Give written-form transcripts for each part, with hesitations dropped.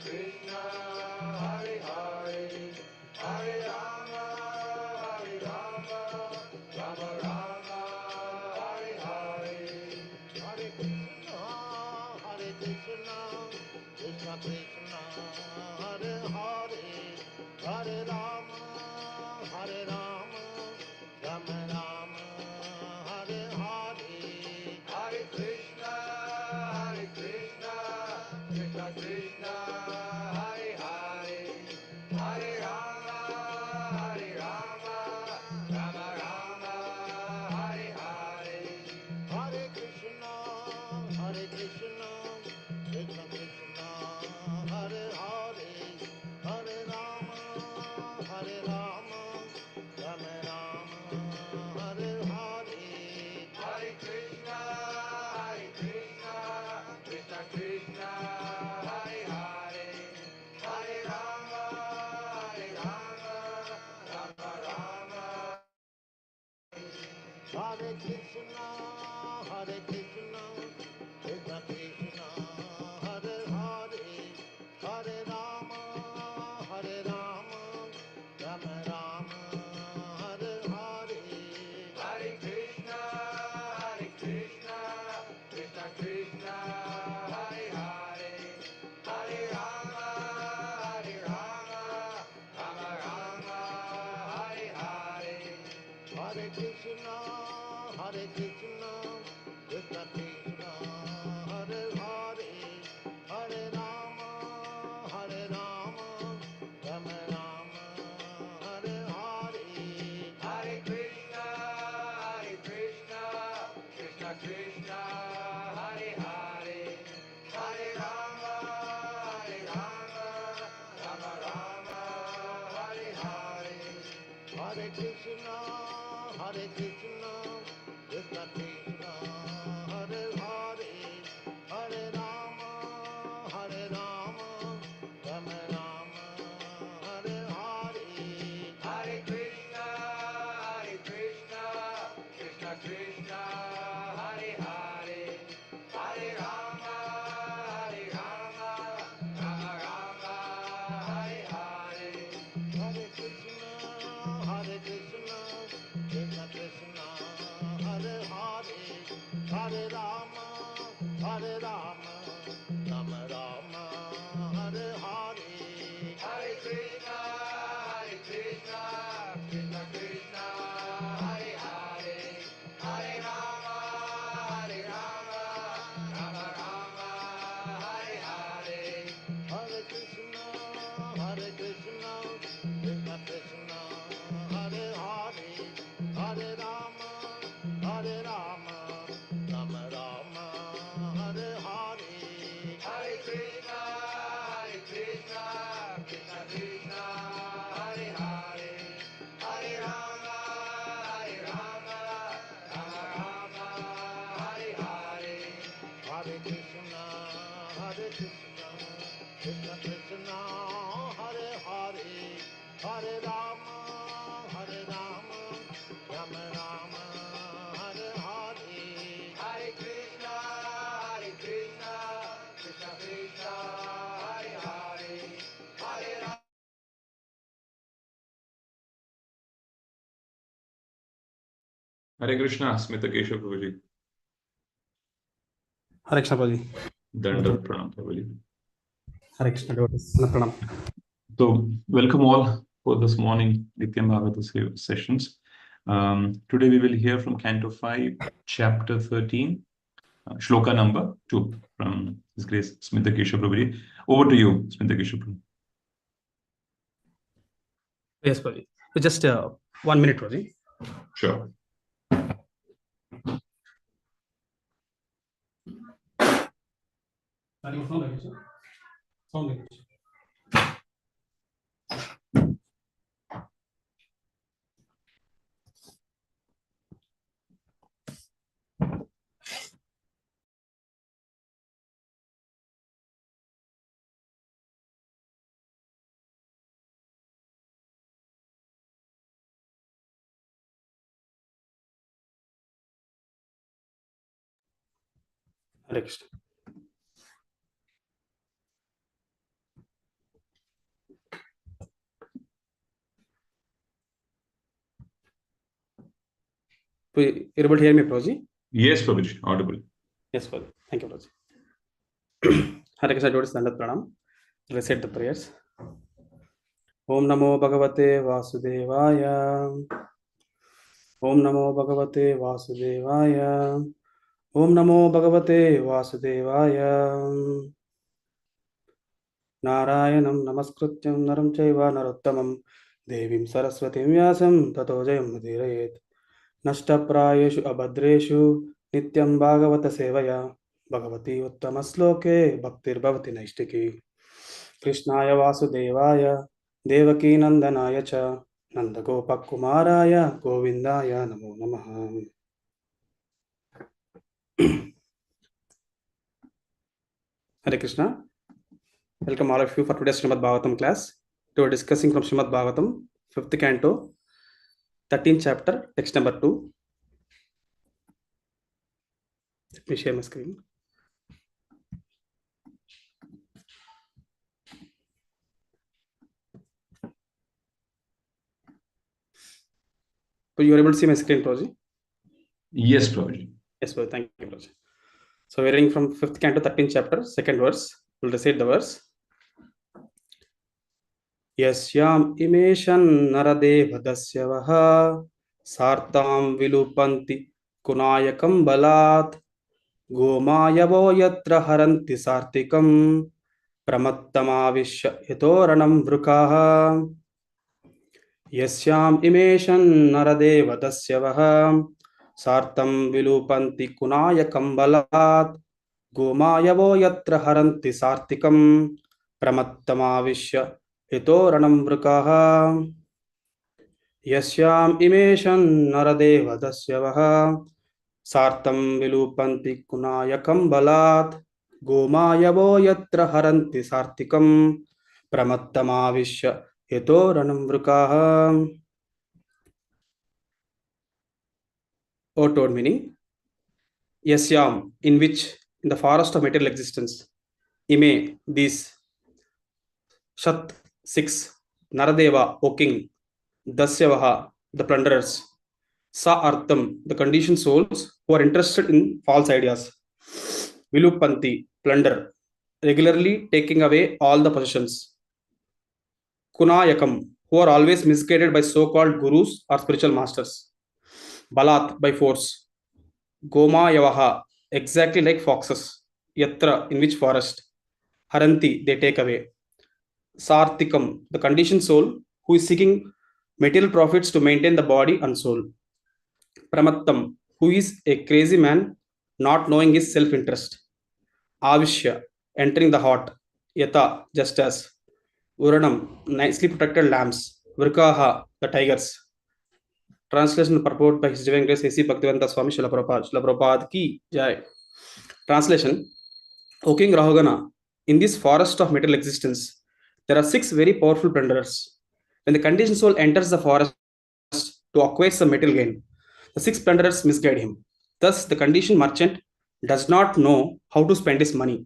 Krishna, Hare Hare, Hare Rama, Rama Rama, Hare Hare. Hare Krishna, Krishna Krishna, Hare Hare, Hare Rama, Rama Rama, Hare Hare. Hare Krishna, Krishna Krishna, Hare Hare, Hare Rama, Rama Rama, Hare Hare. Hare Krishna, Krishna Krishna, Hare Hare, Hare Rama, Rama Rama, Hare Hare. Hare Krishna, Krishna Krishna, Hare Hare, Hare Rama, Rama Rama. Hare Krishna, Krishna Krishna, Hare Hare, Hare Rama, Rama Rama, Hare Hare. Hare Krishna, Krishna Krishna, Hare Hare, Hare Rama, Rama Rama, Hare Hare. Hare Krishna, Krishna Krishna, Hare Hare, Hare Rama, Rama Rama, Hare Hare. Hare Krishna, Krishna Krishna, Hare Hare, Hare Rama, Rama Rama, Hare Hare. Hare Krishna, Krishna Krishna, Hare Hare, Hare Rama, Rama Rama, Hare Hare. Hare Krishna, Krishna Krishna, Hare Hare, Hare Rama, Rama Rama, Hare Hare. Hare Krishna, Krishna Krishna, Hare Hare, Hare Rama, Rama Rama, Hare Hare. Hare Krishna, Krishna Krishna, Hare Hare, Hare Rama, Rama Rama, Hare Hare. Hare Krishna, Krishna Krishna, Hare Hare, Hare Rama, Rama Rama, Hare Hare. Hare Krishna, Krishna Krishna, Hare Hare, Hare Rama, Rama Rama, Hare Hare. Hare Krishna, Krishna Krishna, Hare Hare, Hare Rama, Rama Rama, Hare Hare. Hare Krishna, Krishna Krishna, Hare Hare, Hare Rama. Hare Krishna, Smitha Keshava Prabhuji. Hare Krishna Prabhuji. Dandavat Pranam Prabhuji. Hare Krishna Pranam. So, welcome all for this morning Nityam Bhagavata sessions. Today we will hear from Canto 5, Chapter 13, Shloka number 2 from His Grace Smitha Keshava Prabhuji. Over to you, Smitha Keshava Prabhuji. Yes, Prabhuji. So just 1 minute, Prabhuji. Sure. Sound. Hare Krishna. You're able to hear me, Prabhuji? Yes, Prabhuji, audible. Yes, Prabhuji. Thank you, Prabhuji. Hare Krishna, devotees, Dandat Pranam. Recite the prayers. Om Namo Bhagavate Vasudevaya. Om Namo Bhagavate Vasudevaya. Om Namo Bhagavate Vasudevaya. Narayanam Namaskrutyam Naram Chaiva Narottamam Devim Saraswatim Vyasam Tato Jayam Mudirayet. Nashtaprayeshu abhadreshu nityam bhagavata sevaya bhagavati uttamasloke bhaktir bhavati naistiki krishnaya vasudevaya devaki nandanaya cha nandagopakumaraya govindaya namo namaha. Hare Krishna. Welcome all of you for today's Srimad Bhagavatam class. We are discussing from Srimad Bhagavatam, 5th canto, 13th chapter, text number 2. Let me share my screen. So you are able to see my screen, Prabhuji? Yes, Prabhuji. Yes, sir. Thank you, Prabhuji. So we're reading from 5th canto, 13th chapter, 2nd verse. We'll recite the verse. Yasyam imeshan naradeva dasyavaha sartam vilupanti kunayakam balat gomayavo yatra haranti sartikam pramattamavisya hitoranam vrukaha. Yasyam imeshan naradeva dasyavaha sartam vilupanti kunayakam balat गोमायवो यत्र हरन्ति सार्तिकं प्रमत्तमाविश्य हितोरणं वृकाः यस्याम् इमेषं नरदेव दस्यवः सार्तं विलूपन्ति कुनायकं बलात् गोमायवो यत्र हरन्ति सार्तिकं प्रमत्तमाविश्य हितोरणं वृकाः. O told meaning, Yasyam, in which, in the forest of material existence, Ime, these, Shat, 6, Naradeva, O king, Dasyavaha, the plunderers, Sa Artham, the conditioned souls who are interested in false ideas, Vilupanti, plunder, regularly taking away all the possessions, Kunayakam, who are always misguided by so-called gurus or spiritual masters, Balat, by force, Goma Yavaha, exactly like foxes, Yatra, in which forest, Haranti, they take away, Sartikam, the conditioned soul who is seeking material profits to maintain the body and soul, Pramattam, who is a crazy man not knowing his self-interest, Avishya, entering the heart, Yata, just as, Uranam, nicely protected lambs, Vrikaha, the tigers. Translation and purport by His Divine Grace A.C. Bhaktivedanta Swami Srila Prabhupada. Srila Prabhupada ki jai. Translation. O King Rahugana, in this forest of material existence, there are 6 very powerful plunderers. When the conditioned soul enters the forest to acquire some material gain, the 6 plunderers misguide him. Thus, the conditioned merchant does not know how to spend his money,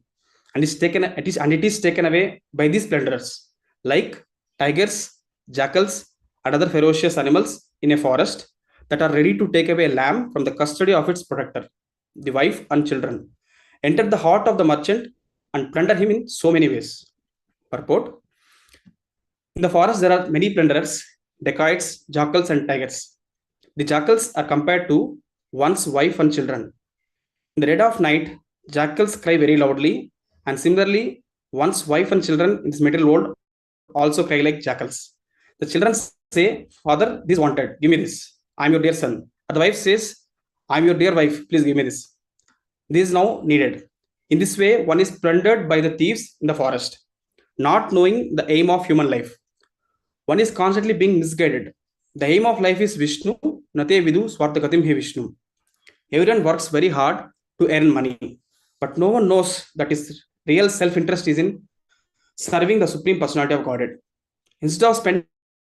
and it is taken away by these plunderers, like tigers, jackals, and other ferocious animals in a forest that are ready to take away a lamb from the custody of its protector, the wife and children, enter the heart of the merchant and plunder him in so many ways. Purport. In the forest, there are many plunderers, dacoits, jackals, and tigers. The jackals are compared to one's wife and children. In the dead of night, jackals cry very loudly, and similarly, one's wife and children in this material world also cry like jackals. The children say, Father, this is wanted, give me this. I'm your dear son. And the wife says, I'm your dear wife, please give me this. This is now needed. In this way, one is plundered by the thieves in the forest, not knowing the aim of human life. One is constantly being misguided. The aim of life is Vishnu, Nate Vidu Swartakatim He Vishnu. Everyone works very hard to earn money, but no one knows that his real self-interest is in serving the Supreme Personality of Godhead. Instead of spending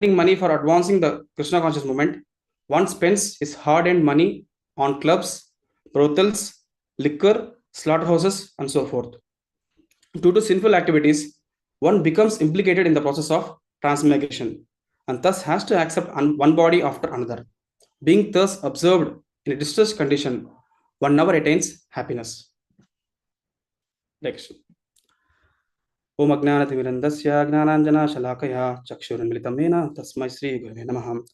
money for advancing the Krishna conscious movement, one spends his hard-earned money on clubs, brothels, liquor, slaughterhouses, and so forth. Due to sinful activities, one becomes implicated in the process of transmigration and thus has to accept one body after another. Being thus absorbed In a distressed condition, one never attains happiness. Next. Om Ajnanatimirandasya Gnananjana Chakshurunmilitam Yena Tasmai Shri Gurave Namaha.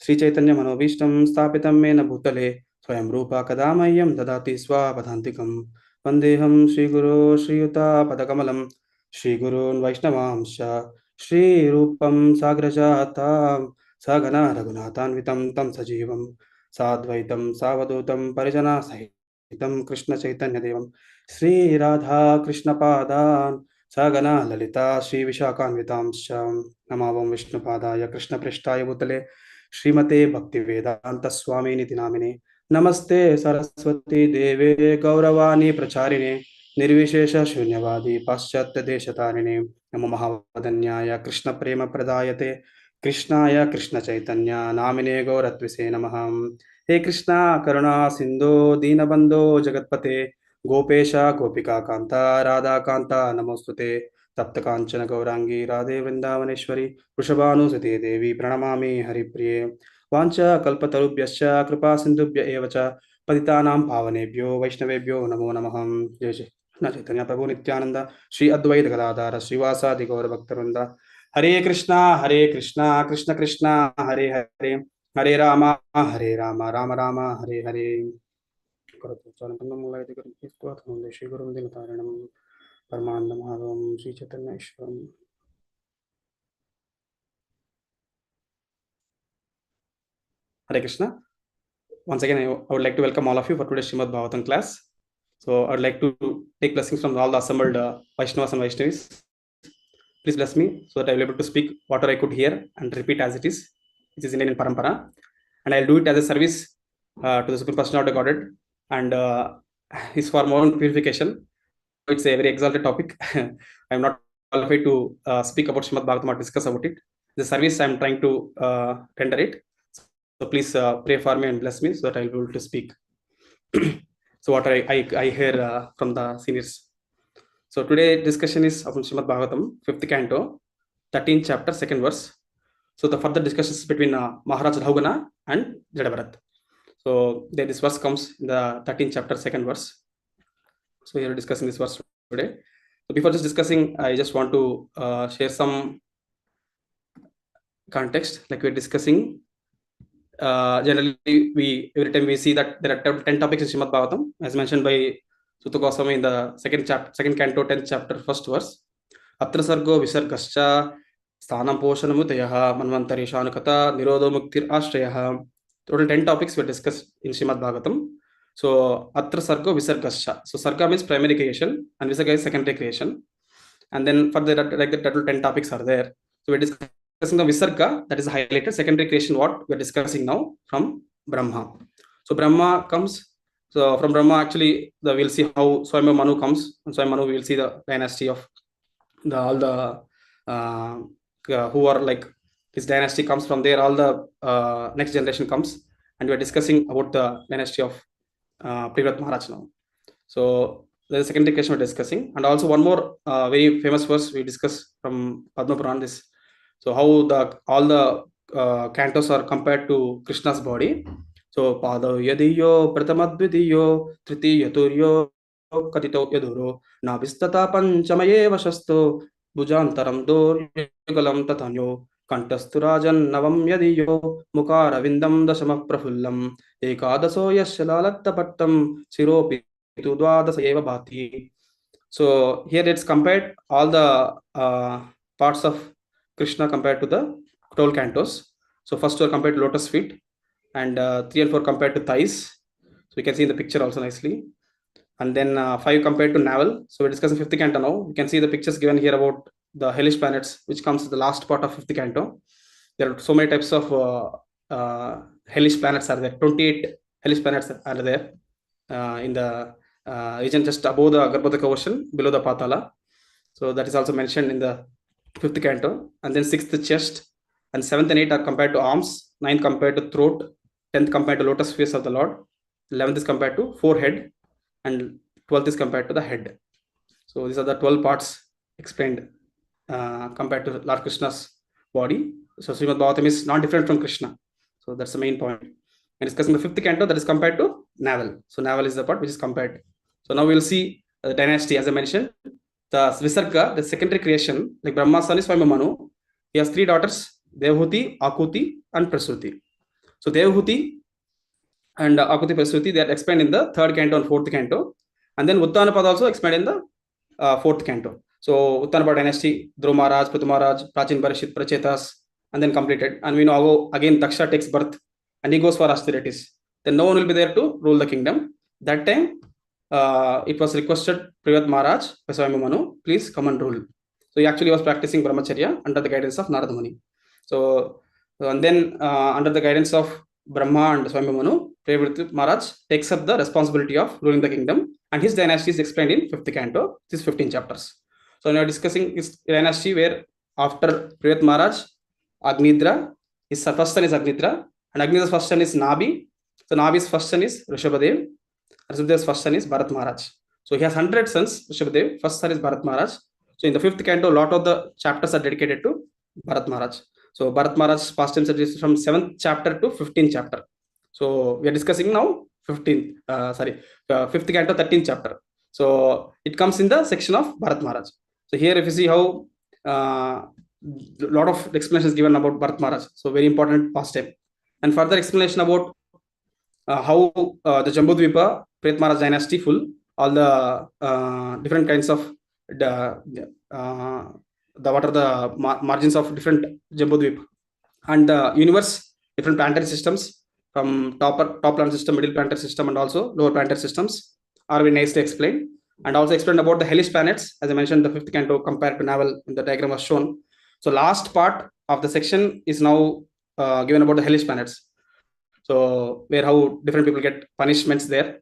Sri Chaitanya Manobhishtam Sthapitam Mena Bhutale Swayam Rupa Kadamayam Dadati Swapadantikam Vandeham Shri Guru Shri Yuta Padakamalam Shri Gurun Vaishnavamsha Shri Rupam Sagrajatam Sagana Raghunathanvitam Tam Sajivam Sadvaitam Savadutam Parijana Sahitam Krishna Chaitanya Devam Shri Radha Krishna Padan Sagana Lalita Shri Vishakhanvitamsha Namavam Vishnupadaya Krishna Prishtaya Bhutale Srimate Bhakti Vedanta Swami Niti Namine Namaste Saraswati Deve Gauravani Pracharine Nirvishesha Shunyavadi Paschatya Deshatarine Namo Mahavadanyaya Krishna Prema Pradayate Krishnaya Krishna Chaitanya Namine Gauratvise Namaham. He Krishna Karuna Sindhu Dinabandho Jagatpate Gopesha Gopika Kanta Radha Kanta Namostute Tapta Kanchana Gaurangi Radhe Vrindavaneshwari Vrishabhanusate Devi Pranamami Haripriye Vancha Kalpatarubhyascha Kripa Sindhubhya Evacha Patitanam Pavanebhyo Vaishnavebhyo Namo Namaham. Jai Jai Chaitanya Prabhu Nityananda Shri Advaita Gadadhara Srivasadi Gaura Bhaktarvrinda. Hare Krishna Krishna Krishna Hare Hare Hare Rama Rama Rama Hare Hare. Shri Guru Dinataranam Paramanandam Shri Chaitanya Ishwaram. Hare Krishna. Once again, I would like to welcome all of you for today's Srimad Bhagavatam class. So I would like to take blessings from all the assembled Vaishnavas and Vaishnavis. Please bless me so that I will be able to speak whatever I could hear and repeat as it is, which is Indian Parampara. And I'll do it as a service to the Supreme Personality of Godhead and is for more purification. It's a very exalted topic. I'm not qualified to speak about Srimad Bhagavatam or discuss about it. The service I'm trying to render it. So please pray for me and bless me so that I'll be able to speak. So what I hear from the seniors. So today discussion is of Srimad Bhagavatam, 5th canto, 13th chapter, 2nd verse. So the further discussions between Maharaj Rahugana and Jadabharat. So this verse comes in the 13th chapter, 2nd verse. So we are discussing this verse today. So before just discussing, I just want to share some context. Like we're discussing, generally every time we see that there are 10 topics in Srimad Bhagavatam, as mentioned by Sutta Goswami in the second canto, 10th chapter, 1st verse. Atra sargo visargascha sthanam poshanamutayaha manvantari shanukata nirodho muktir ashrayaha. Total 10 topics were discussed in Srimad Bhagavatam. So atra sargo visargascha. So sarga means primary creation and visarga is secondary creation. And then for the like the total 10 topics are there. So we're discussing the visarga, that is highlighted, secondary creation, what we're discussing now from Brahma. So Brahma comes. So from Brahma, actually, we'll see how Swayambhu Manu comes. And Swayambhu Manu, we will see the dynasty of all the who are like his dynasty comes from there. All the next generation comes, and we are discussing about the dynasty of Privrat Maharaj now. So the second question we're discussing, and also one more very famous verse we discuss from Padma Puran. This, so how all the cantos are compared to Krishna's body. So Pado Yadiyo Pratamadvidiyo Tritiyo Turyo Katito Yaduro Nabistata Panchamaye Vashasto Bujantaram Dorgalam Tatanyo Kantasturajan Navam Yadiyo Mukara Vindam Dasama Prafullam Ekadaso Yashalalatta Pattam Siropi Tudvadasa Eva Bhati. So here it's compared all the parts of Krishna compared to the 12 cantos. So first 2 are compared to lotus feet, and 3 and 4 compared to thighs. So you can see in the picture also nicely. And then 5 compared to navel. So we're discussing 5th canto now. You can see the pictures given here about the hellish planets, which comes to the last part of 5th canto. There are so many types of hellish planets are there. 28 hellish planets are there in the region just above the Garbhodaka ocean, below the Patala. So that is also mentioned in the 5th canto. And then 6th chest, and 7th and 8th are compared to arms, 9th compared to throat, 10th compared to lotus face of the Lord, 11th is compared to forehead, and 12th is compared to the head. So these are the 12 parts explained compared to Lord Krishna's body. So Srimad Bhagavatam is not different from Krishna. So that's the main point. We're discussing the 5th canto that is compared to navel. So navel is the part which is compared. So now we'll see the dynasty, as I mentioned. The Visarga, the secondary creation, like Brahma's son is Swami Manu. He has 3 daughters, Devhuti, Akuti, and Prasuti. So Devhuti and Akuti Prasuti, they are explained in the 3rd canto and 4th canto. And then Uttanapad also explained in the 4th canto. So Uttanapad dynasty, Dhruv Maharaj, Prithu Maharaj, Prachin Parishit, Prachetas, and then completed. And we know again Daksha takes birth and he goes for austerities. Then no one will be there to rule the kingdom. That time, it was requested Privat Maharaj, Swami Manu, please come and rule. So he actually was practicing brahmacharya under the guidance of Narada Muni. So and then under the guidance of Brahma and Swami Manu, Privat Maharaj takes up the responsibility of ruling the kingdom, and his dynasty is explained in 5th canto. This is 15 chapters. So now discussing his dynasty, where after Privat Maharaj, Agnidra, his first son is Agnidra, and Agnidra's first son is Nabi. So Nabi's first son is Rishabhadev. Rishabhadev's first son is Bharat Maharaj. So he has 100 sons. Rishabhadev, first son is Bharat Maharaj. So in the 5th canto, a lot of the chapters are dedicated to Bharat Maharaj. So Bharat Maharaj's past tense is from 7th chapter to 15th chapter. So we are discussing now 5th canto, 13th chapter. So it comes in the section of Bharat Maharaj. So here if you see how lot of explanations given about Bharat Maharaj. So very important pastime. And further explanation about how the Jambudvipa, Privat Maharaj dynasty full, all the different kinds of what are the margins of different Jambudvipa and the universe, different planetary systems from top planet system, middle planetary system, and also lower planetary systems are very nicely explained. And also explained about the hellish planets, as I mentioned, the 5th canto compared to navel in the diagram was shown. So last part of the section is now given about the hellish planets. So where how different people get punishments there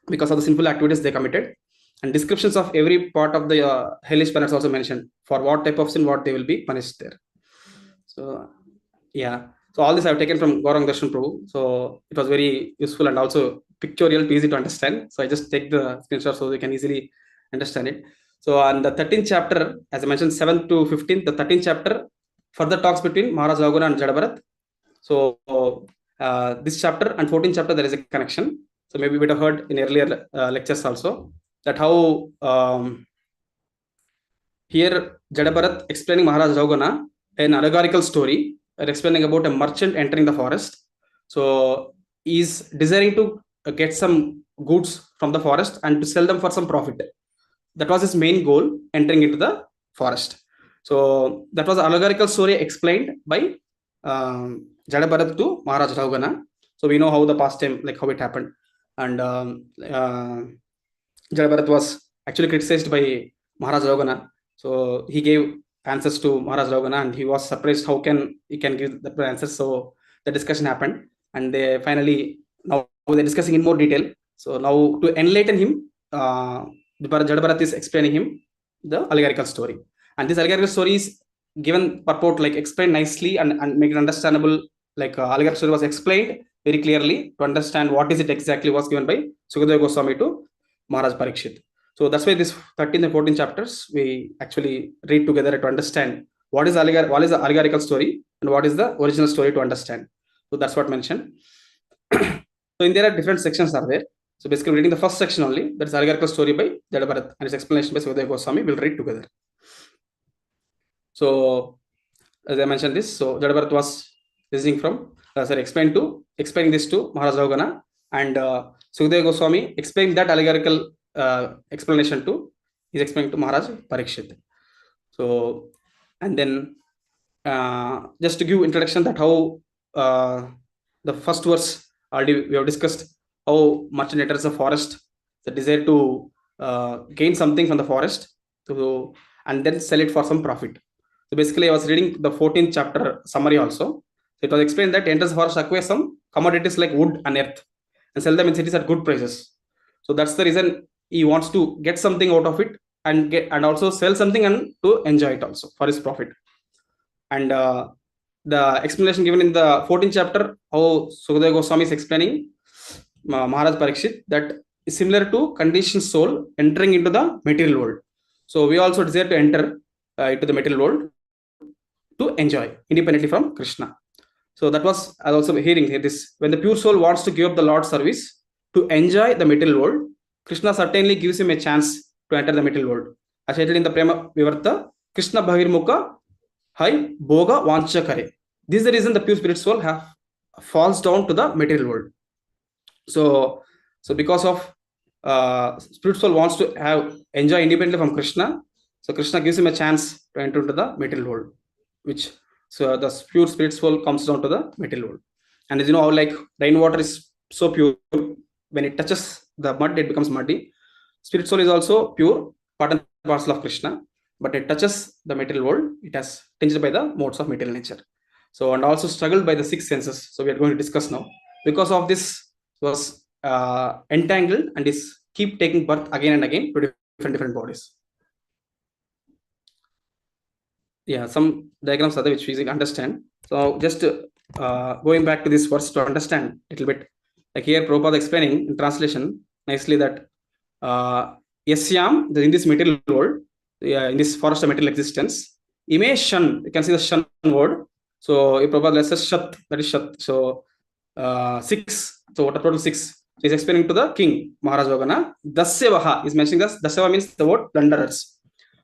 because of the sinful activities they committed, and descriptions of every part of the hellish planets also mentioned, for what type of sin, what they will be punished there. So yeah, so all this I have taken from Gaurang Darshan Prabhu. So it was very useful and also pictorial, easy to understand. So I just take the screenshot so you can easily understand it. So on the 13th chapter, as I mentioned, 7th to 15th, the 13th chapter further talks between Maharaj Raghunath and Jadabharat. So this chapter and 14th chapter, there is a connection. So maybe we would have heard in earlier lectures also that how here Jadabharat explaining Maharaj Raghunath an allegorical story, explaining about a merchant entering the forest. So he is desiring to get some goods from the forest and to sell them for some profit. That was his main goal, entering into the forest. So that was an allegorical story explained by Jadabharat to Maharaj Raghunath. So we know how the past time, like how it happened. And Jadabharat was actually criticized by Maharaj Raghunath. So he gave answers to Maharaj Raghunath and he was surprised how he can give that answers. So the discussion happened and they finally, now they're discussing in more detail. So now to enlighten him, Jadabharat is explaining him the allegorical story. And this allegorical story is given purport, like explained nicely and make it understandable. Like allegorical story was explained very clearly to understand what is it exactly was given by Sukadeva Goswami to Maharaj Parikshit. So that's why this 13 and 14 chapters we actually read together to understand what is the allegorical story and what is the original story to understand. So that's what mentioned. So in there are different sections are there. So basically reading the first section only, that is allegorical story by Jadabharat and its explanation by Sukadeva Goswami, we'll read together. So as I mentioned this, so Jadabharat was listening from, explaining this to Maharaj Raghunath, and Sukadeva Goswami explained that allegorical explanation to, he's explaining to Maharaj Parikshit. So, and then just to give introduction that how the first verse already we have discussed how merchant enters the forest, the desire to gain something from the forest and then sell it for some profit. So basically I was reading the 14th chapter summary also. It was explained that enters the forest, acquires some commodities like wood and earth and sell them in cities at good prices. So that's the reason he wants to get something out of it and also sell something and to enjoy it also for his profit. And the explanation given in the 14th chapter, how Sukadeva Goswami is explaining Maharaj Parikshit, that is similar to conditioned soul entering into the material world. So we also desire to enter into the material world to enjoy independently from Krishna. So that was I was also hearing this. When the pure soul wants to give up the Lord's service to enjoy the material world, Krishna certainly gives him a chance to enter the material world. As stated in the Prema Vivarta, Krishna Bhagirmukha Hai Bhoga Vancha Kare. This is the reason the pure spirit soul falls down to the material world. So because of spirit soul wants to enjoy independently from Krishna, so Krishna gives him a chance to enter into the material world, which so the pure spirit soul comes down to the material world. And as you know, how like rainwater is so pure, when it touches the mud, it becomes muddy. Spirit soul is also pure, part and parcel of Krishna, but it touches the material world, it has tinged by the modes of material nature. So, and also struggled by the six senses. So we are going to discuss now. Because of this, was entangled and is keep taking birth again and again to different bodies. Yeah, some diagrams are there which we understand. So just going back to this verse to understand a little bit. Like here, Prabhupada explaining in translation nicely that Yasyam, in this material world, in this forest of material existence, Ime Shan, you can see the Shan word. So Prabhupada lets us Shat, that is Shat. So 6. So what a total 6. So he's explaining to the king, Maharaj Vagana. Dasya is mentioning this. Dasya means the word plunderers.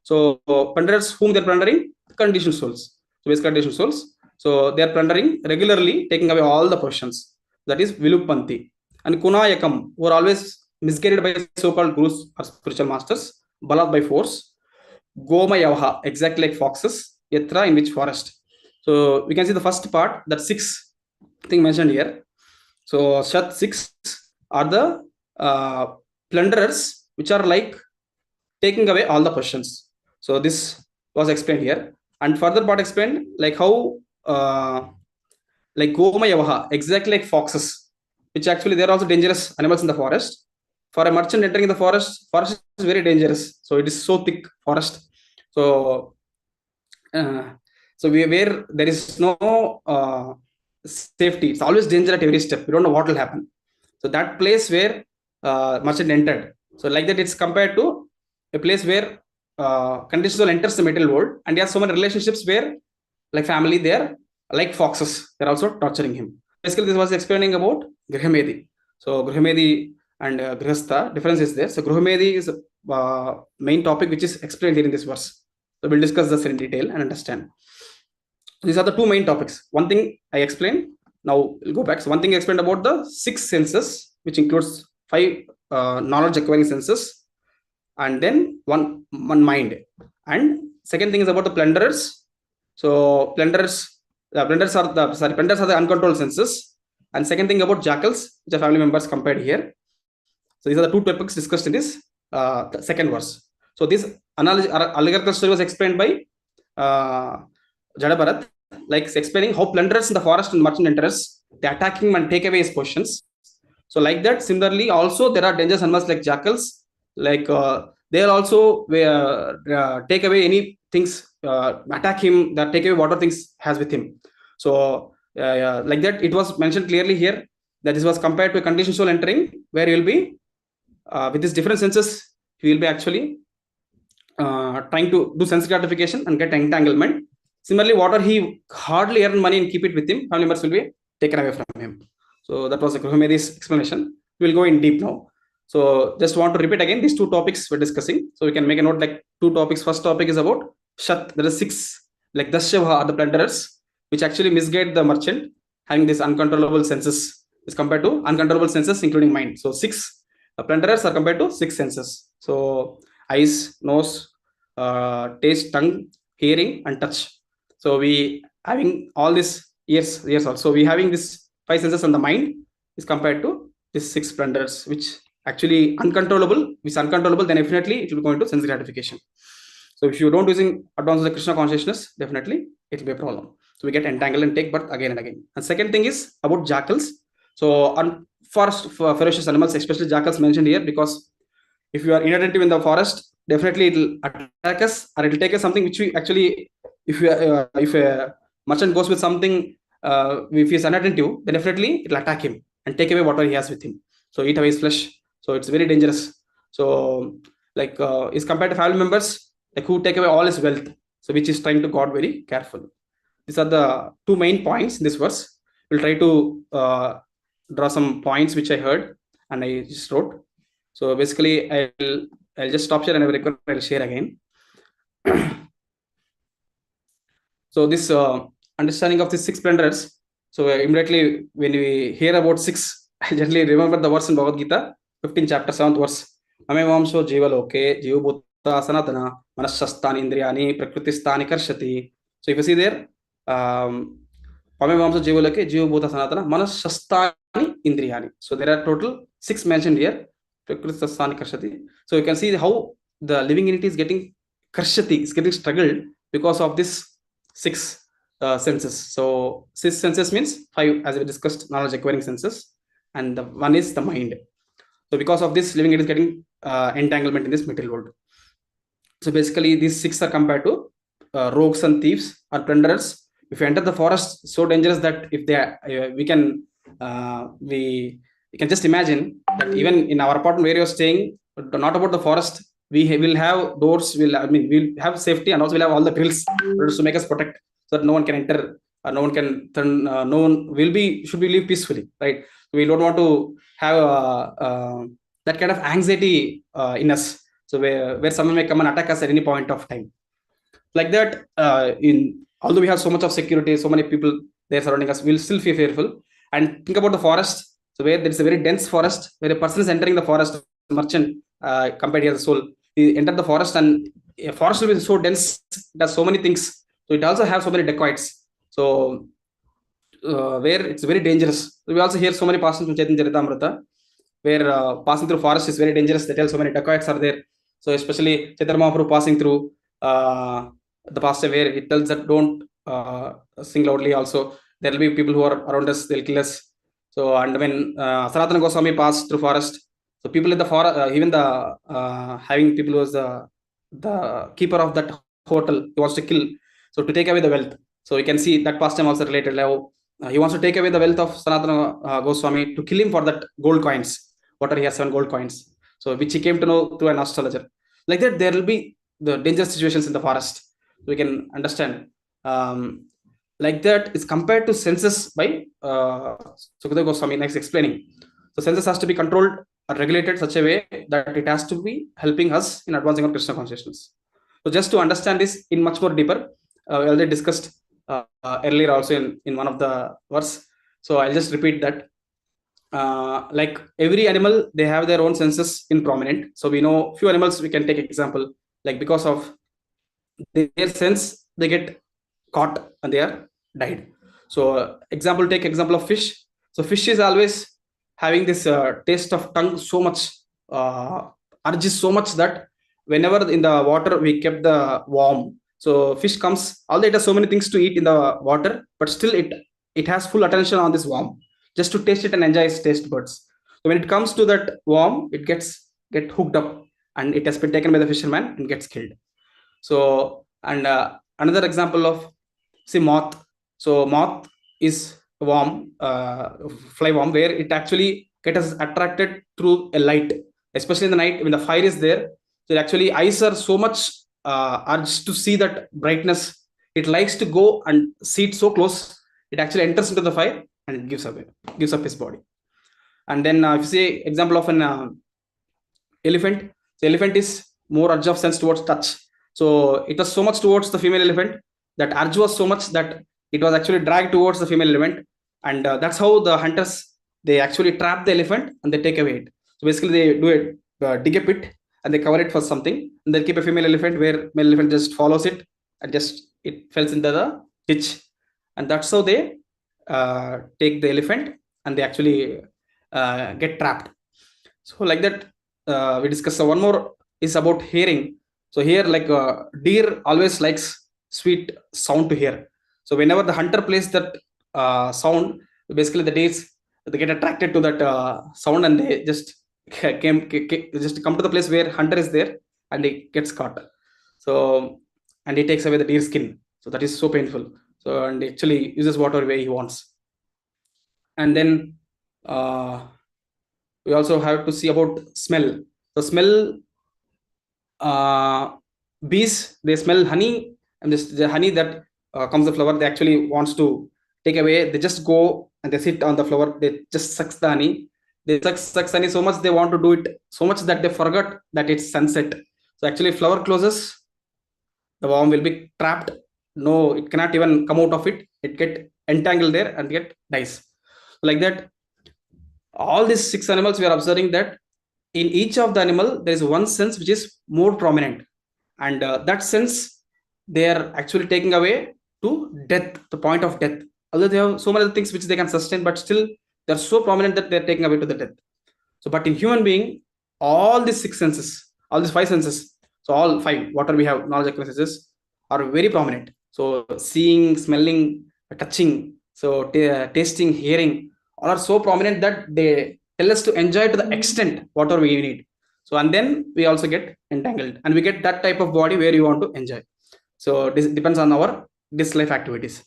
So plunderers whom they're plundering? Conditioned souls. So basically conditioned souls. So they are plundering regularly, taking away all the possessions. That is Vilupanti. And Kunayakam, who are always misguided by so-called gurus or spiritual masters, Balat by force. Goma Yavaha, exactly like foxes. Yatra, in which forest. So we can see the first part, that 6 thing mentioned here. So Shat 6 are the plunderers which are like taking away all the possessions. So this was explained here, and further part explained like how like Goma Yavaha, exactly like foxes, which actually they are also dangerous animals in the forest. For a merchant entering the forest is very dangerous. So it is so thick forest. So where there is no safety, it's always danger at every step. We don't know what will happen. So that place where merchant entered, so like that it's compared to a place where conditional soul enters the material world, and he has so many relationships where like family there, like foxes, they're also torturing him. Basically this was explaining about Grihamedi. So Grihamedi and Grihastha, difference is there. So Grihamedi is main topic which is explained here in this verse. So we'll discuss this in detail and understand. These are the 2 main topics. One thing I explained, now we'll go back. So one thing I explained about the 6 senses, which includes 5 knowledge acquiring senses, and then one mind. And second thing is about the plunderers. So plunderers are the uncontrolled senses. And second thing about jackals, which are family members compared here. So these are the 2 topics discussed in this the second verse. So this allegorical story was explained by Jada like explaining how plunderers in the forest and merchant enters, they attack him and take away his possessions. So like that, similarly, also there are dangerous animals like jackals, like they'll also take away any things, attack him, that take away whatever things has with him. So like that, it was mentioned clearly here that this was compared to a conditioned soul entering, where he will be with his different senses, he will be actually trying to do sense gratification and get entanglement. Similarly, whatever he hardly earn money and keep it with him, family members will be taken away from him. So that was Grihamedi's explanation. We will go in deep now. So just want to repeat again these 2 topics we're discussing. So we can make a note like 2 topics. First topic is about Shat. There are 6 like Dasya are the plunderers, which actually misguide the merchant, having these uncontrollable senses is compared to uncontrollable senses, including mind. So 6 plunderers are compared to 6 senses. So eyes, nose, taste, tongue, hearing, and touch. So we having all these ears also. We having this 5 senses on the mind is compared to these 6 plunderers, which actually uncontrollable. If it's uncontrollable, then definitely it will go into sense gratification. So if you don't using advance the Krishna consciousness, definitely it will be a problem. So we get entangled and take birth again and again. And second thing is about jackals. So on forest ferocious animals, especially jackals mentioned here, because if you are inattentive in the forest, definitely it will attack us, or it will take us something which we actually, if a merchant goes with something, if he is inattentive, then definitely it will attack him and take away whatever he has with him. So eat away his flesh. So it's very dangerous. So like is compared to family members, like who take away all his wealth. So which is trying to guard very careful. These are the 2 main points in this verse. we'll try to draw some points which I heard and I just wrote. So basically, I'll just stop here and I'll share again. So this understanding of the 6 splendors. So immediately when we hear about 6, I generally remember the verse in Bhagavad Gita, 15th chapter, 7th verse. Amevamso jivaloke jivabhuta sanatana manashastani indriyani prakrutistani karshati. So if you see there, Pamevamso jivaloke jivabhuta sanatana manashastani indriyani. So there are total 6 mentioned here. Prakrutistani karshati. So you can see how the living entity is getting karshati, is getting struggled because of this 6 senses. So 6 senses means 5, as we discussed, knowledge acquiring senses, and the one is the mind. So because of this, living it is getting entanglement in this material world. So basically, these 6 are compared to rogues and thieves or plunderers. If you enter the forest, so dangerous that if they we can just imagine that even in our apartment where you're staying, not about the forest, we will have doors. We'll have safety, and also we'll have all the grills to make us protect, so that no one can enter, no one can turn, no one should we live peacefully, right? We don't want to have that kind of anxiety in us. So where someone may come and attack us at any point of time, like that. Although we have so much of security, so many people there surrounding us, we'll still feel fearful. And think about the forest. So where there is a very dense forest, where a person is entering the forest, merchant compared here the soul, he entered the forest, and a forest will be so dense, it has so many things. So it also has so many dacoits. So where it's very dangerous. So we also hear so many passages from Chaitanya Charitamrita, where passing through forest is very dangerous. They tell so many dacoits are there. So especially Chaitanya Mahaprabhu passing through the passage where it tells that don't sing loudly. Also, there will be people who are around us, they'll kill us. So, and when Sanatana Goswami passed through forest, so people in the forest, even the having people who was the keeper of that hotel, he wants to kill, so to take away the wealth. So you can see that pastime also related. He wants to take away the wealth of Sanatana Goswami to kill him for that gold coins. Whatever he has 7 gold coins. So which he came to know through an astrologer. Like that, there will be the dangerous situations in the forest. We can understand. Like that is compared to senses by Sukadeva Goswami next explaining. So senses has to be controlled or regulated such a way that it has to be helping us in advancing our Krishna consciousness. So just to understand this in much more deeper, we already discussed earlier also in one of the verse. So I'll just repeat that. Like every animal, they have their own senses in prominent. So we know few animals, we can take example, like because of their sense, they get caught and they are died. So take example of fish. So fish is always having this taste of tongue so much, urges so much that whenever in the water we kept the worm, so fish comes, although it has so many things to eat in the water, but still it has full attention on this worm just to taste it and enjoy its taste buds. So when it comes to that worm, it get hooked up, and it has been taken by the fisherman and gets killed. So, and another example of, say, moth. So moth is a worm, fly worm, where it actually gets attracted through a light, especially in the night when the fire is there. So actually eyes are so much urged to see that brightness. It likes to go and see it so close. It actually enters into the fire and it gives up his body. And then if you see example of an elephant, the elephant is more urge of sense towards touch. So it was so much towards the female elephant, that urge was so much that it was actually dragged towards the female elephant, and that's how the hunters, they actually trap the elephant and they take away it. So basically they do it, dig a pit and they cover it for something, and they'll keep a female elephant where male elephant just follows it and just it falls into the ditch, and that's how they take the elephant and they actually get trapped. So like that, we discussed. So one more is about hearing. So here, like deer always likes sweet sound to hear. So whenever the hunter plays that sound, basically the deers, they get attracted to that sound, and they just come to the place where hunter is there, and he gets caught. So, and he takes away the deer skin. So that is so painful. So, and actually uses whatever way he wants. And then we also have to see about smell. So smell, bees, they smell honey, and the honey that comes the flower, they actually wants to take away. They just go and they sit on the floor. They just sucks the honey. They sucks honey so much they want to do it so much that they forgot that it's sunset. So actually, flower closes, the worm will be trapped. No, it cannot even come out of it. It get entangled there and get dies. Like that, all these 6 animals we are observing that in each of the animal there is one sense which is more prominent, and that sense they are actually taking away to death, the point of death. Although they have so many things which they can sustain, but still they are so prominent that they are taking away to the death. So, but in human being, all these 6 senses, all these 5 senses, so all 5, whatever we have, knowledge acquisitions, are very prominent. So seeing, smelling, touching, so tasting, hearing, all are so prominent that they tell us to enjoy to the extent whatever we need. So, and then we also get entangled, and we get that type of body where you want to enjoy. So this depends on our this life activities.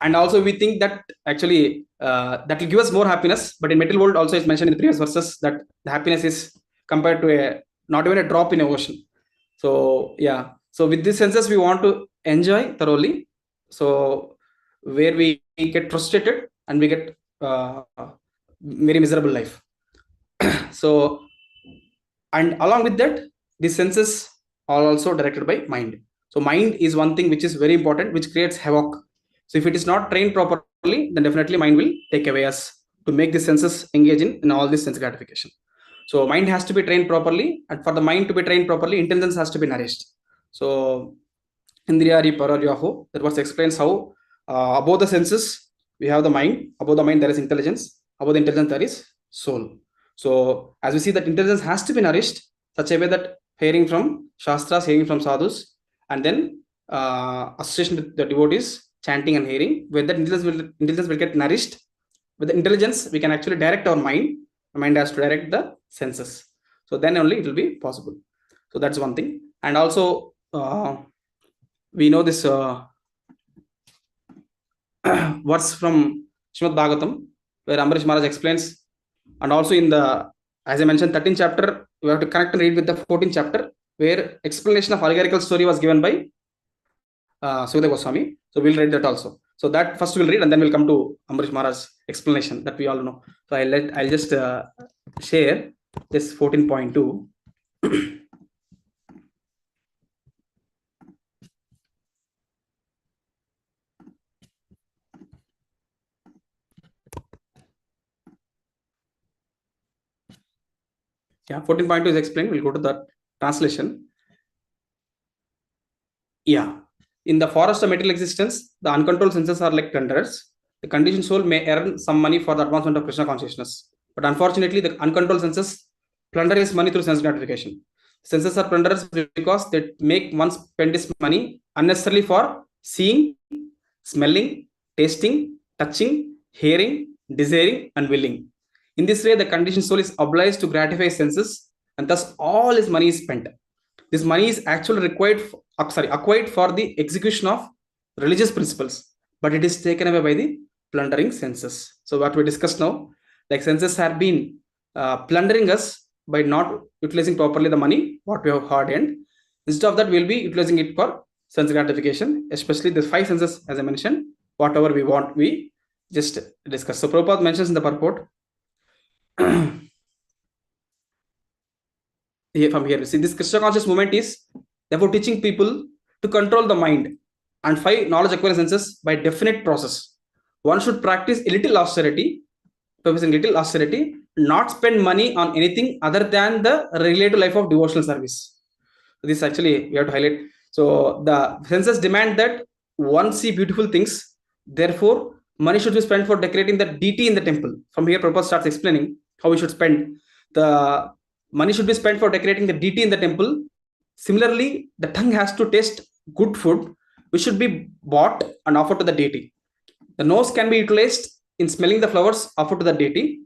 And also we think that actually that will give us more happiness, but in material world also it's mentioned in the previous verses that the happiness is compared to a not even a drop in a ocean. So yeah, so with these senses we want to enjoy thoroughly, so where we get frustrated and we get very miserable life. So, and along with that, these senses are also directed by mind. So mind is one thing which is very important, which creates havoc. So if it is not trained properly, then definitely mind will take away us to make the senses engage in all this sense gratification. So mind has to be trained properly, and for the mind to be trained properly, intelligence has to be nourished. So Indriyari Pararyaho, that was explains how above the senses we have the mind, above the mind there is intelligence, above the intelligence there is soul. So as we see that intelligence has to be nourished such a way that hearing from Shastras, hearing from sadhus, and then association with the devotees, chanting and hearing, where that intelligence will get nourished. With the intelligence, we can actually direct our mind. The mind has to direct the senses. So then only it will be possible. So that's one thing. And also we know this verse from Srimad Bhagavatam, where Ambarish Maharaj explains, and also in the, as I mentioned, 13th chapter, we have to connect and read with the 14th chapter, where explanation of allegorical story was given by Sudha Goswami. So we'll read that also. So that first we'll read, and then we'll come to Ambarish Maharaj's explanation that we all know. So I'll just share this 14.2. Yeah, 14.2 is explained. We'll go to the translation. Yeah. In the forest of material existence, the uncontrolled senses are like plunderers. The conditioned soul may earn some money for the advancement of Krishna consciousness. But unfortunately, the uncontrolled senses plunder his money through sense gratification. Senses are plunderers because they make one spend his money unnecessarily for seeing, smelling, tasting, touching, hearing, desiring, and willing. In this way, the conditioned soul is obliged to gratify senses, and thus all his money is spent. This money is actually acquired for the execution of religious principles, but it is taken away by the plundering senses. So what we discussed now, like senses have been plundering us by not utilizing properly the money what we have hard earned. Instead of that, we'll be utilizing it for sense gratification, especially the 5 senses, as I mentioned. Whatever we want, we just discuss. So Prabhupada mentions in the purport. From here, see, this Krishna conscious movement is therefore teaching people to control the mind and 5 knowledge acquiring senses by definite process. One should practice a little austerity, not spend money on anything other than the related life of devotional service. This actually we have to highlight. So the senses demand that one see beautiful things. Therefore, money should be spent for decorating the deity in the temple. From here, Prabhupada starts explaining how we should spend. The money should be spent for decorating the deity in the temple. Similarly, the tongue has to taste good food, which should be bought and offered to the deity. The nose can be utilized in smelling the flowers offered to the deity,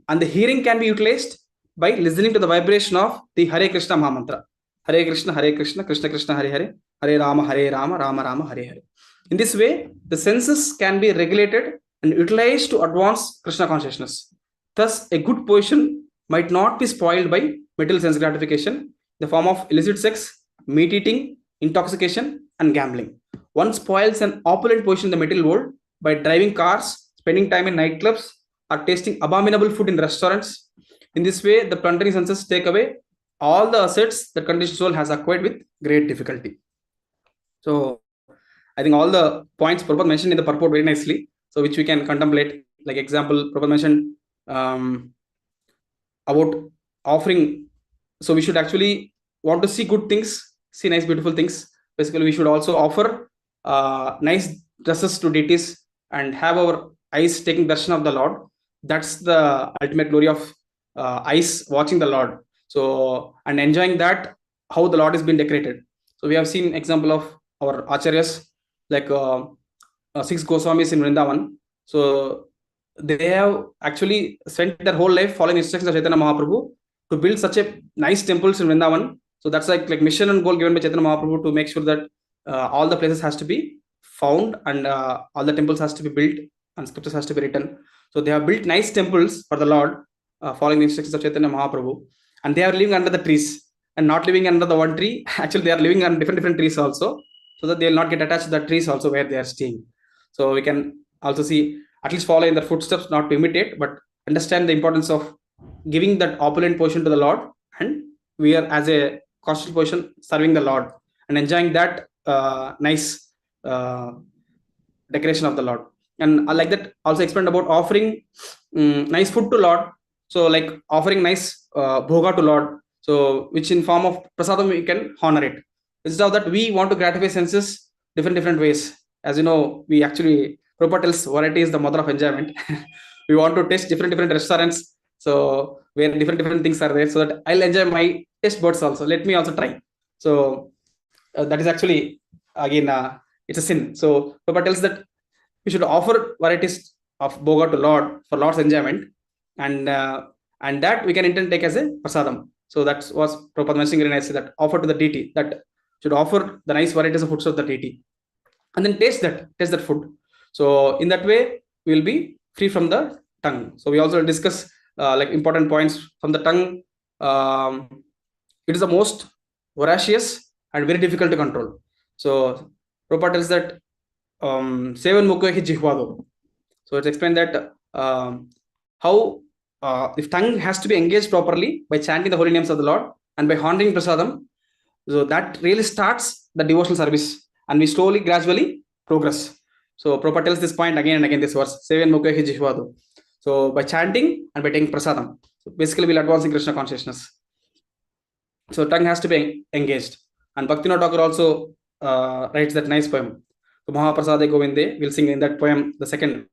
and the hearing can be utilized by listening to the vibration of the Hare Krishna Mahamantra. Hare Krishna, Krishna Krishna, Hare Hare, Hare Rama, Rama Rama, Hare Hare. In this way, the senses can be regulated and utilized to advance Krishna consciousness. Thus, a good position might not be spoiled by material sense gratification in the form of illicit sex, meat eating, intoxication, and gambling. One spoils an opulent position in the material world by driving cars, spending time in nightclubs, or tasting abominable food in restaurants. In this way, the plundering senses take away all the assets that conditioned soul has acquired with great difficulty. So I think all the points Prabhupada mentioned in the purport very nicely, so which we can contemplate. Like example, Prabhupada mentioned about offering. So we should actually want to see good things, see nice beautiful things. Basically, we should also offer nice dresses to deities and have our eyes taking darshan of the Lord. That's the ultimate glory of eyes watching the Lord. So and enjoying that, how the Lord has been decorated. So we have seen example of our acharyas, like 6 Goswamis in Vrindavan. So they have actually spent their whole life following instructions of Chaitanya Mahaprabhu to build such a nice temples in Vrindavan. So that's like mission and goal given by Chaitanya Mahaprabhu to make sure that all the places has to be found and all the temples has to be built and scriptures has to be written. So they have built nice temples for the Lord, following the instructions of Chaitanya Mahaprabhu, and they are living under the trees and not living under the one tree. Actually, they are living on different trees also, so that they will not get attached to the trees also where they are staying. So we can also see, at least follow in their footsteps, not to imitate, but understand the importance of giving that opulent portion to the Lord, and we are as a constant portion serving the Lord and enjoying that nice decoration of the Lord. And I like that also explained about offering nice food to Lord. So like offering nice bhoga to Lord, so which in form of prasadam we can honor it. Instead of that, we want to gratify senses different ways. As you know, we actually, Prabhupada tells variety is the mother of enjoyment. We want to taste different restaurants, so where different things are there, so that I'll enjoy my taste buds also. Let me also try. So that is actually again it's a sin. So Prabhupada tells that we should offer varieties of bhoga to Lord for Lord's enjoyment, and that we can intend take as a prasadam. So that was Prabhupada mentioning very nicely, that offer to the deity, that should offer the nice varieties of foods of the deity, and then taste that food. So in that way, we will be free from the tongue. So we also discuss like important points from the tongue. It is the most voracious and very difficult to control. So Prabhupada tells that seven mukha jihvado. So it's explained that how if tongue has to be engaged properly by chanting the holy names of the Lord and by honoring prasadam, so that really starts the devotional service, and we slowly, gradually progress. So Prabhupada tells this point again and again, this verse, seven mukha jihvado. So by chanting and by taking prasadam, so basically we'll advance in Krishna consciousness. So tongue has to be engaged. And Bhaktivinoda Thakur also writes that nice poem. So Mahaprasade Govinde, we'll sing in that poem the second.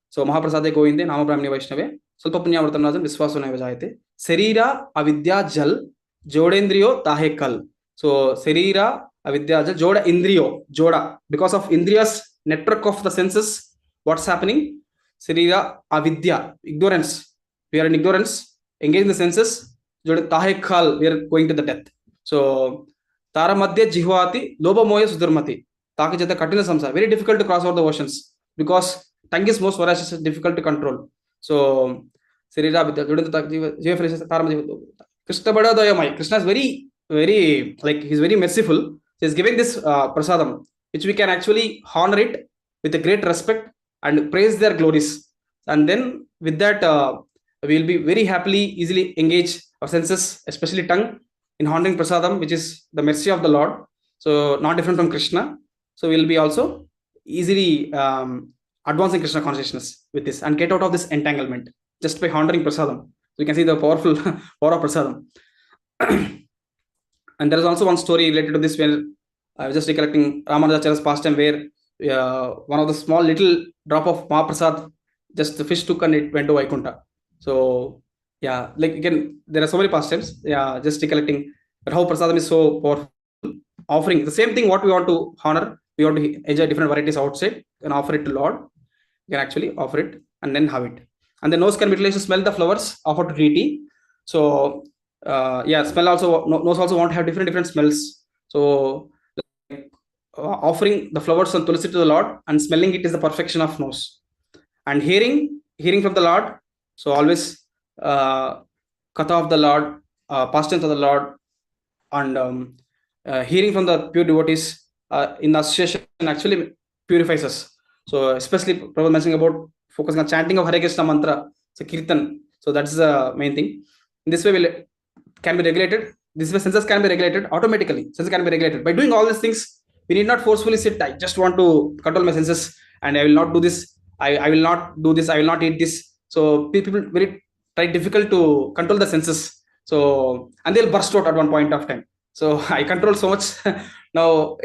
So Mahaprasade Govinde, Nama Brahmani Vaishnave, Salpa Punyavratam Rajan, Viswaso Naiva Jayate, Serira Avidya Jal, Jodendriyo Tahe Kal. So Serira Avidya Jal, Joda Indriyo, Joda. Because of Indriya's network of the senses, what's happening? Serira Avidya, ignorance. We are in ignorance, engaging the senses. Joda Tahe Kal, we are going to the death. So Tara Madhya Jihvati, Loba Moya Sudurmati. Takajata Katina Samsa, very difficult to cross over the oceans, because tongue is most voracious, difficult to control. So Krishna is very like, he's very merciful. He's giving this prasadam, which we can actually honor it with a great respect and praise their glories, and then with that we will be very happily easily engage our senses, especially tongue, in honoring prasadam, which is the mercy of the Lord. So not different from Krishna. So we'll be also easily advancing Krishna consciousness with this, and get out of this entanglement just by honoring prasadam. So you can see the powerful power of prasadam. And there is also one story related to this, where I was just recollecting Ramanujacharya's pastime, where one of the small little drop of Mahaprasad, just the fish took and it went to Vaikuntha. So yeah, like again, there are so many pastimes. Yeah, just recollecting that how prasadam is so powerful. Offering the same thing, what we want to honor, we want to enjoy different varieties outside, and offer it to Lord. You can actually offer it and then have it. And the nose can be utilized to smell the flowers offered to deity. So yeah, smell also, nose also want to have different smells. So offering the flowers and tulsi to the Lord and smelling it is the perfection of nose. And hearing from the Lord, so always katha of the Lord, pastimes of the Lord, and hearing from the pure devotees in association actually purifies us. So especially Prabhupada mentioning about focusing on chanting of Hare Krishna mantra, so kirtan. So that's the main thing. In this way, can be regulated. This way, senses can be regulated automatically. Senses can be regulated by doing all these things. We need not forcefully sit. I just want to control my senses, and I will not do this. I will not do this. I will not eat this. So people very try difficult to control the senses. So and they'll burst out at one point of time. So I control so much. Now,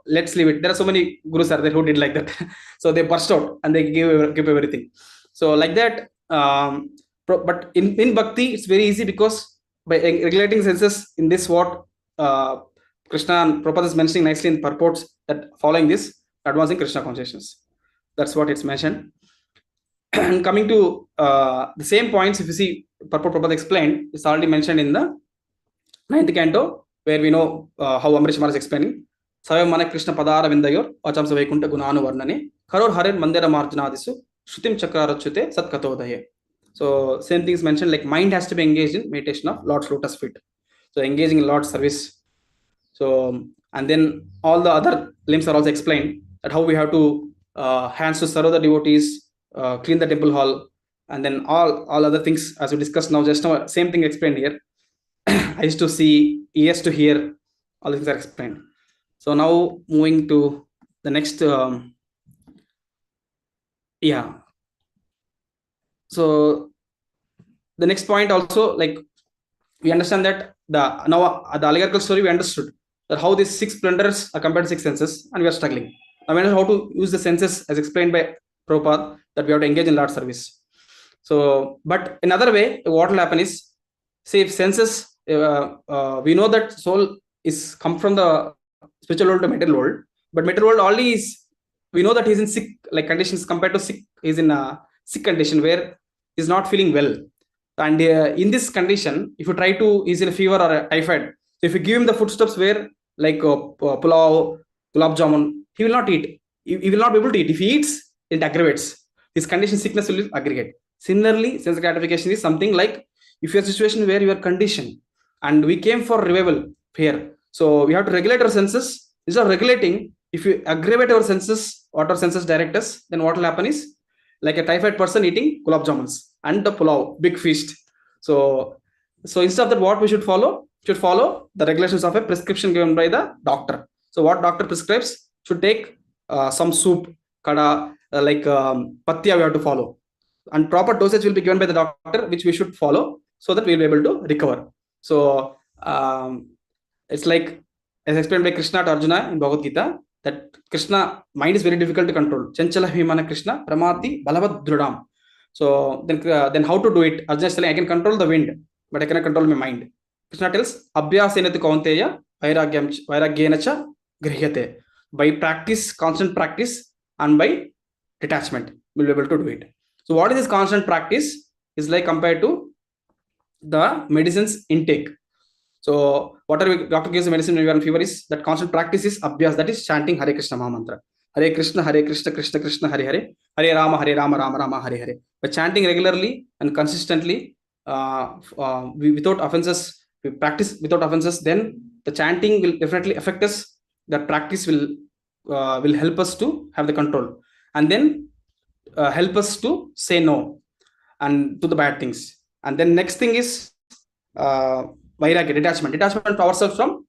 let's leave it. There are so many gurus are there who did like that. So they burst out and they give everything. So like that. But in bhakti, it's very easy because by regulating senses in this what Krishna and Prabhupada is mentioning nicely in purports, that following this, advancing Krishna consciousness. That's what it's mentioned. And coming to the same points, if you see purport Prabhupada explained, it's already mentioned in the 9th canto, where we know how Amrish Maharaj is explaining. Savya mana Krishna padara vindayor achamsa vaikunta gunanu varnane karor harer mandira marjanadisu shrutim chakrarachute sat katodaye. So same things mentioned, like mind has to be engaged in meditation of Lord's lotus feet. So engaging in Lord's service. So and then all the other limbs are also explained, that how we have to hands to serve the devotees, clean the temple hall, and then all other things as we discussed now. Just now, same thing explained here. Eyes to see, ears to hear, all things are explained. So now moving to the next. So the next point also, like we understand that the allegorical story we understood that how these 6 splendors are compared to 6 senses, and we are struggling. Now we understand how to use the senses as explained by Prabhupada, that we have to engage in Lord's service. So, but another way, what will happen is, say if senses, we know that soul is come from the spiritual world to material world, but material world only is, we know that he's in sick like conditions compared to sick. He's in a sick condition where he's not feeling well, and in this condition, if you try to, he's in a fever or a typhoid. So if you give him the foodstuffs where like pulao, gulab jamun, he will not eat. He will not be able to eat. If he eats, it aggravates. His condition sickness will aggregate. Similarly, sense gratification is something like, if you're in a situation where you are conditioned, and we came for revival here, so we have to regulate our senses. Instead of regulating, if you aggravate our senses, what our senses direct us, then what will happen is, like a typhoid person eating gulab jamuns and the pulao, big feast. So instead of that, what we should follow? Should follow the regulations of a prescription given by the doctor. So what doctor prescribes, should take some soup, kada, like patya we have to follow. And proper dosage will be given by the doctor, which we should follow, so that we will be able to recover. So it's like, as explained by Krishna to Arjuna in Bhagavad Gita, that Krishna, mind is very difficult to control. Chanchala Himana Krishna, Pramati, Balavad Drudam. So then how to do it? Arjuna is telling, I can control the wind, but I cannot control my mind. Krishna tells, Abhyasenati Kaunteya, Vairagyenacha Grihyate. By practice, constant practice, and by detachment, we'll be able to do it. So what is this constant practice? Is like compared to the medicines intake. So whatever doctor gives the medicine when you are in fever, is that constant practice is abhyas, that is chanting Hare Krishna Maha Mantra. Hare Krishna, Krishna Krishna, Hare Hare, Hare Rama, Rama Rama, Hare Hare. By chanting regularly and consistently, without offenses, we practice without offenses, then the chanting will definitely affect us. That practice will help us to have the control, and then help us to say no and to the bad things. And then next thing is vairagya, detachment to ourselves from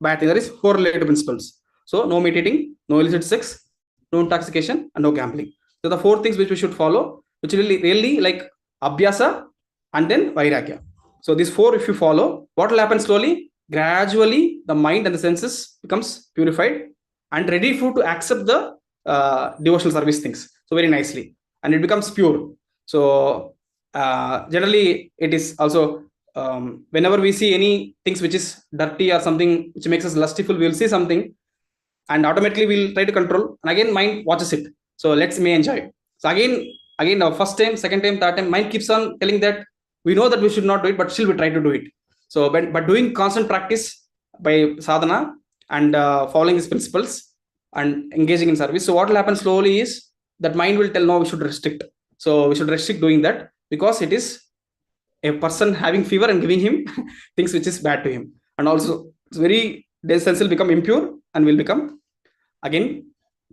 bad things. There is 4 related principles. So no meditating, no illicit sex, no intoxication, and no gambling. So the 4 things which we should follow, which really like abhyasa and then vairagya. So these 4, if you follow, what will happen slowly? Gradually, the mind and the senses becomes purified and ready to accept the devotional service things. So very nicely, and it becomes pure. So generally, it is also whenever we see any things which is dirty or something which makes us lustful, we will see something, and automatically we'll try to control. And again, mind watches it. So let's may enjoy. So again, the first time, second time, third time, mind keeps on telling that we know that we should not do it, but still we try to do it. So, but doing constant practice by sadhana and following these principles and engaging in service. So what will happen slowly is that mind will tell, no, we should restrict. So we should restrict doing that, because it is a person having fever and giving him things which is bad to him. And also it's very, the sense will become impure and will become, again,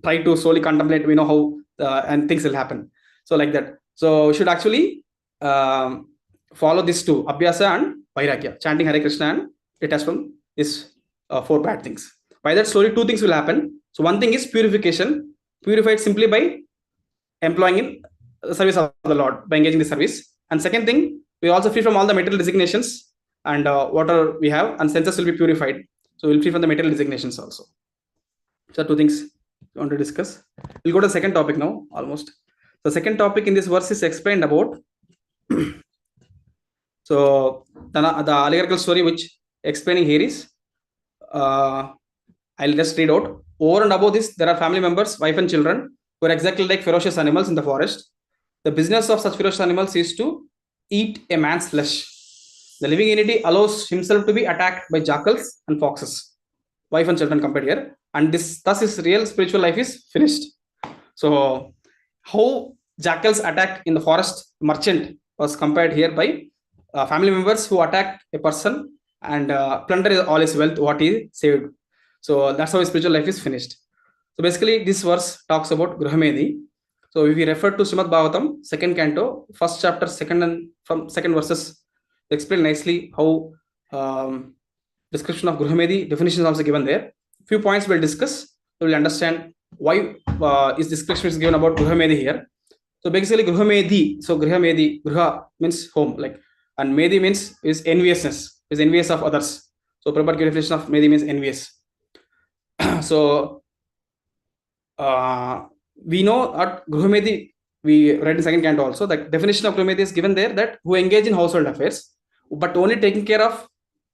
try to slowly contemplate. We know how and things will happen. So like that. So we should actually follow these two, Abhyasa and Vairagya, chanting Hare Krishna and detach from these 4 bad things. By that slowly 2 things will happen. So one thing is purification, purified simply by employing in the service of the Lord, by engaging the service. And second thing, we also free from all the material designations and whatever we have, and senses will be purified. So we'll free from the material designations also. So 2 things we want to discuss. We'll go to the second topic now, almost. The second topic in this verse is explained about. So the allegorical story which explaining here is, I'll just read out. Over and above this, there are family members, wife and children, who are exactly like ferocious animals in the forest. The business of such ferocious animals is to eat a man's flesh. The living entity allows himself to be attacked by jackals and foxes. Wife and children compared here. And thus his real spiritual life is finished. So how jackals attack in the forest merchant was compared here by family members who attack a person and plunder all his wealth, what he saved. So that's how his spiritual life is finished. So basically this verse talks about Gruhamedi. So if we refer to Srimad Bhagavatam, 2nd canto, 1st chapter, 2nd and from 2nd verses, explain nicely how description of Gruhamedi, definition is also given there. Few points we'll discuss. So we'll understand why is description is given about Gruhamedi here. So basically Gruhamedi, so Gruhamedi, Gruha means home, like, and Medi means is enviousness, is envious of others. So proper definition of Medi means envious. So we know at Gruhamedi, we read in 2nd canto also, the definition of Gruhamedi is given there, that who engage in household affairs, but only taking care of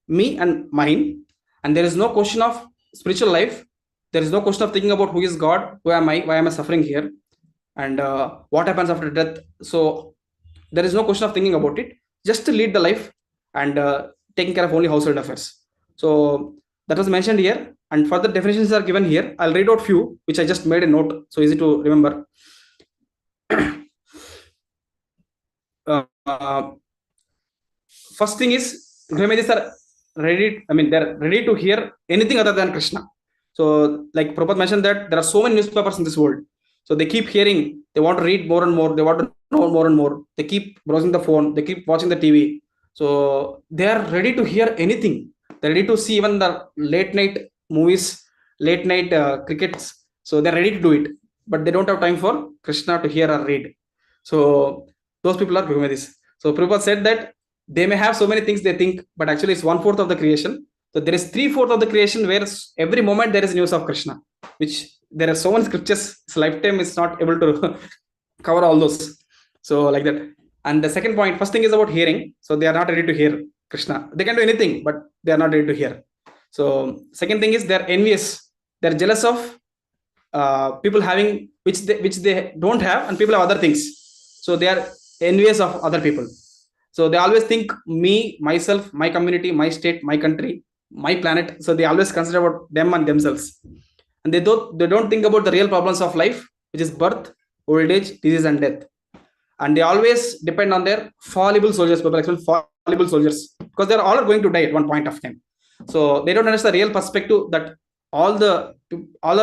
me and mine, and there is no question of spiritual life. There is no question of thinking about who is God, who am I, why am I suffering here, and what happens after death. So there is no question of thinking about it, just to lead the life and taking care of only household affairs. So that was mentioned here, and further definitions are given here. I'll read out few which I just made a note, so easy to remember. First thing is, Gruhamedis are ready, they're ready to hear anything other than Krishna. So like Prabhupada mentioned that there are so many newspapers in this world. So they keep hearing, they want to read more and more, they want to know more and more. They keep browsing the phone, they keep watching the TV. So they are ready to hear anything. They're ready to see even the late night movies, late night crickets. So they're ready to do it, but they don't have time for Krishna to hear or read. So those people are Gruhamedis. So Prabhupada said that they may have so many things they think, but actually it's 1/4 of the creation. So there is 3/4 of the creation where every moment there is news of Krishna, which there are so many scriptures, his lifetime is not able to cover all those. So like that. And the second point, first thing is about hearing. So they are not ready to hear Krishna. They can do anything, but they are not ready to hear. So second thing is they're envious. They're jealous of people having which they don't have, and people have other things. So they are envious of other people. So they always think me, myself, my community, my state, my country, my planet. So they always consider about them and themselves, and they don't think about the real problems of life, which is birth, old age, disease, and death. And they always depend on their fallible soldiers. People actually fallible soldiers, because they're all going to die at one point of time. So they don't understand the real perspective that all the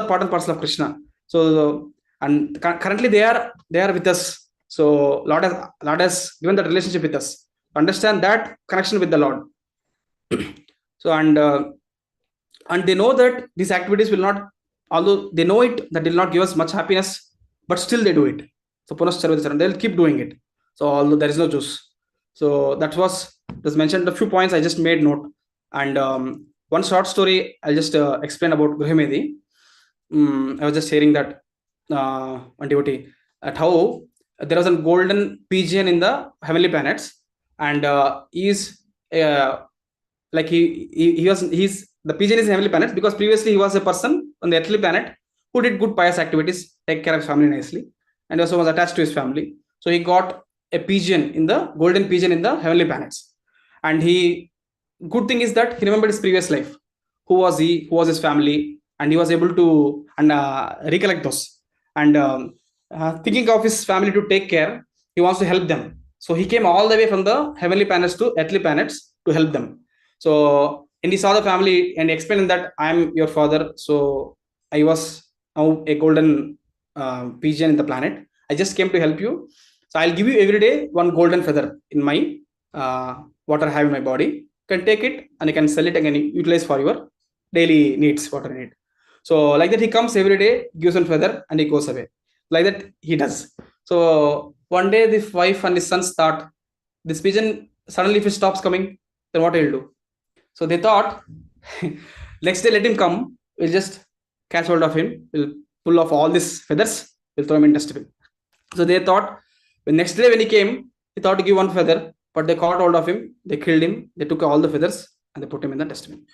part and parcel of Krishna. So and currently they are with us. So Lord has given that relationship with us. Understand that connection with the Lord. So and they know that these activities will not, although they know it, that will not give us much happiness, but still they do it. So they'll keep doing it. So although there is no juice. So that was mentioned. A few points I just made note. And one short story I'll just explain about Gruhamedi. I was just hearing that one devotee at how there was a golden pigeon in the heavenly planets, and he's like he's the pigeon is in heavenly planets because previously he was a person on the earthly planet who did good pious activities, take care of his family nicely, and also was attached to his family. So he got a pigeon in the golden pigeon in the heavenly planets, and good thing is that he remembered his previous life. Who was he? Who was his family? And he was able to recollect those. And thinking of his family to take care, he wants to help them. So he came all the way from the heavenly planets to earthly planets to help them. So and he saw the family and explained that I am your father. So I was now a golden pigeon in the planet. I just came to help you. So I'll give you every day one golden feather in my what I have in my body. You can take it and you can sell it and can utilize for your daily needs, what I need. So like that, he comes every day, gives one feather, and he goes away. Like that, he does. So one day, the wife and his sons thought, this pigeon suddenly, if it stops coming, then what he'll do? So they thought, next day let him come. We'll just catch hold of him. We'll pull off all these feathers. We'll throw him in dustbin. So they thought, the next day when he came, he thought to give one feather, but they caught hold of him. They killed him. They took all the feathers and they put him in the dustbin.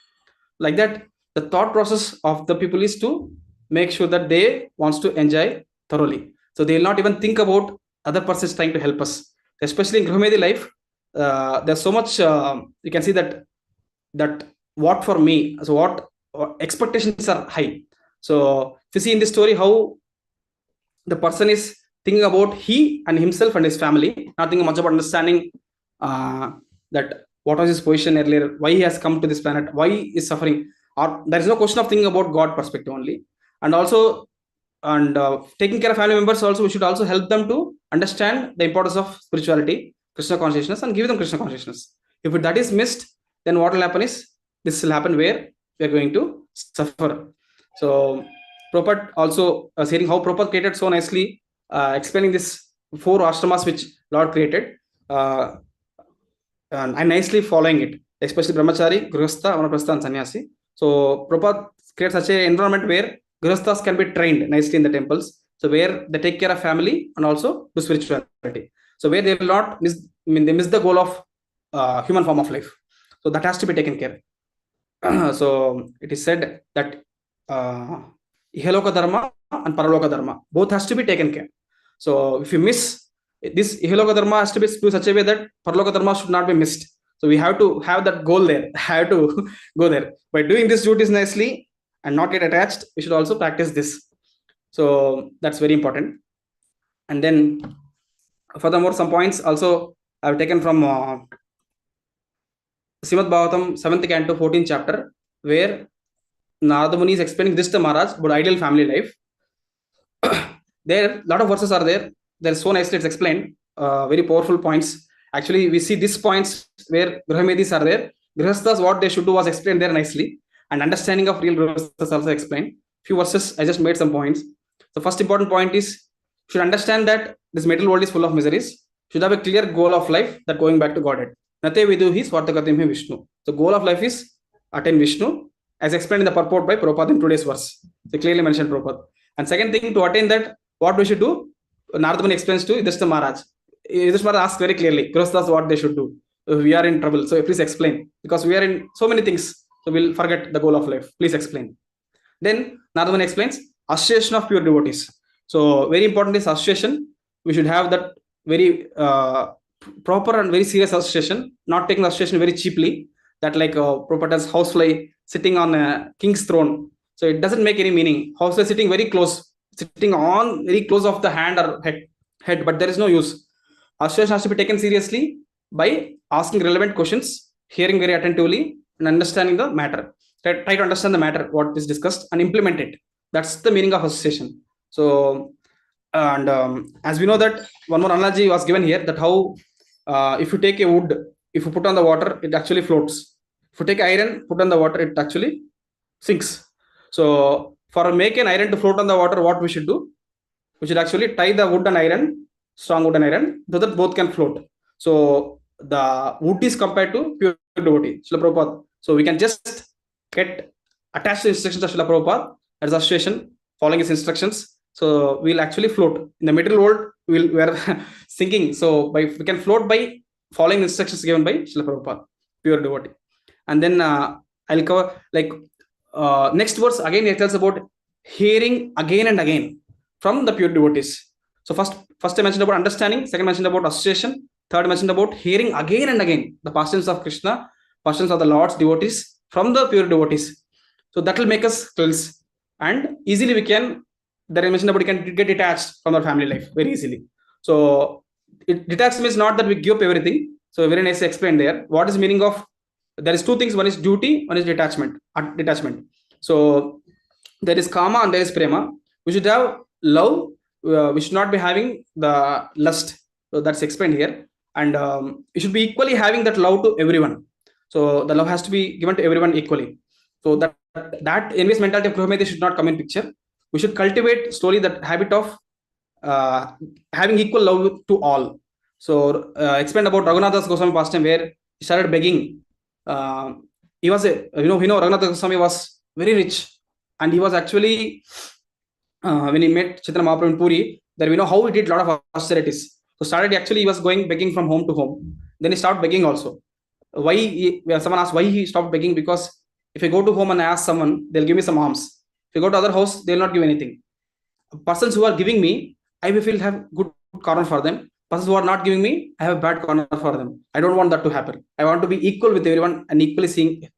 Like that, the thought process of the people is to make sure that they wants to enjoy thoroughly. So they will not even think about other persons trying to help us. Especially in Grahmedi life, there's so much you can see that what for me, so what expectations are high. So if you see in this story how the person is thinking about he and himself and his family, not thinking much about understanding that what was his position earlier, why he has come to this planet, why he is suffering. Or there is no question of thinking about God perspective only. And also, and taking care of family members also, we should also help them to understand the importance of spirituality, Krishna consciousness, and give them Krishna consciousness. If that is missed, then what will happen is this will happen where we are going to suffer. So Prabhupada also saying how Prabhupada created so nicely, explaining this 4 ashramas which Lord created, and nicely following it, especially Brahmachari, Grihastha, Vanaprastha, and Sannyasi. So Prabhupada creates such an environment where Grihasthas can be trained nicely in the temples. So where they take care of family and also do spirituality. So where they will not miss, they miss the goal of human form of life. So that has to be taken care. So it is said that Ihaloka Dharma and Paraloka Dharma both has to be taken care. So if you miss this, Ihaloka Dharma has to be do such a way that Paraloka Dharma should not be missed. So we have to have that goal there, have to go there. By doing this duties nicely and not get attached, we should also practice this. So that's very important. And then furthermore, some points also I've taken from Srimad Bhagavatam 7th canto 14th chapter, where Narada Muni is explaining this to Maharaj about ideal family life. There, a lot of verses are there. They're so nicely it's explained. Very powerful points. Actually, we see these points where Grahmedis are there. Grihasthas, what they should do was explained there nicely. And understanding of real Grihasthas also explained. Few verses, I just made some points. The first important point is, should understand that this material world is full of miseries. Should have a clear goal of life, that going back to Godhead. Nate viduhi swartakatim Vishnu. So goal of life is attain Vishnu, as explained in the purport by Prabhupada in today's verse. They clearly mentioned Prabhupada. And second thing, to attain that, what we should do, Narada Muni explains to Yudhishthira Maharaj. Yudhishthira Maharaj asks very clearly, Grihasthas, what they should do. We are in trouble. So please explain. Because we are in so many things. So we'll forget the goal of life. Please explain. Then Narada Muni explains, association of pure devotees. So very important is association. We should have that very proper and very serious association, not taking the association very cheaply. That like Prabhupada's housefly sitting on a king's throne. So it doesn't make any meaning. Housefly sitting very close, sitting on very close of the hand or head, but there is no use. Association has to be taken seriously by asking relevant questions, hearing very attentively, and understanding the matter. Try to understand the matter, what is discussed, and implement it. That's the meaning of association. So, and as we know that one more analogy was given here, that how if you take a wood, if you put on the water, it actually floats. If you take iron, put on the water, it actually sinks. So for make an iron to float on the water, what we should do? We should actually tie the wood and iron, strong wood and iron, so that both can float. So the wood is compared to pure devotee, Srila Prabhupada. So we can just get attached to instructions of Srila Prabhupada as association, following his instructions. So we'll actually float. In the material world, we are sinking. So we can float by following instructions given by Srila Prabhupada, pure devotee. And then I'll cover like next verse again. It tells about hearing again and again from the pure devotees. So first I mentioned about understanding. Second I mentioned about association. Third I mentioned about hearing again and again the pastimes of Krishna, pastimes of the Lord's devotees from the pure devotees. So that will make us cleanse, and easily we can. There I mentioned about we can get detached from our family life very easily. So detached means not that we give up everything. So very nicely explained there. What is meaning of? There is two things. One is duty. One is detachment. Detachment. So there is kama and there is prema. We should have love, we should not be having the lust. So that's explained here. And we should be equally having that love to everyone. So the love has to be given to everyone equally. So that envious mentality of Graham should not come in picture. We should cultivate slowly that habit of having equal love to all. So explained about Raghunath Goswami past time, where he started begging. He was Raghunath Goswami was very rich, and he was actually when he met Chaitanya Mahaprabhu in Puri, there we know how he did a lot of austerities. So started actually he was going begging from home to home. Then he started begging also. Someone asked why he stopped begging, because if I go to home and I ask someone, they'll give me some alms. If I go to other house, they'll not give anything. Persons who are giving me, I will feel have good corner for them. Persons who are not giving me, I have a bad corner for them. I don't want that to happen. I want to be equal with everyone and equally seeing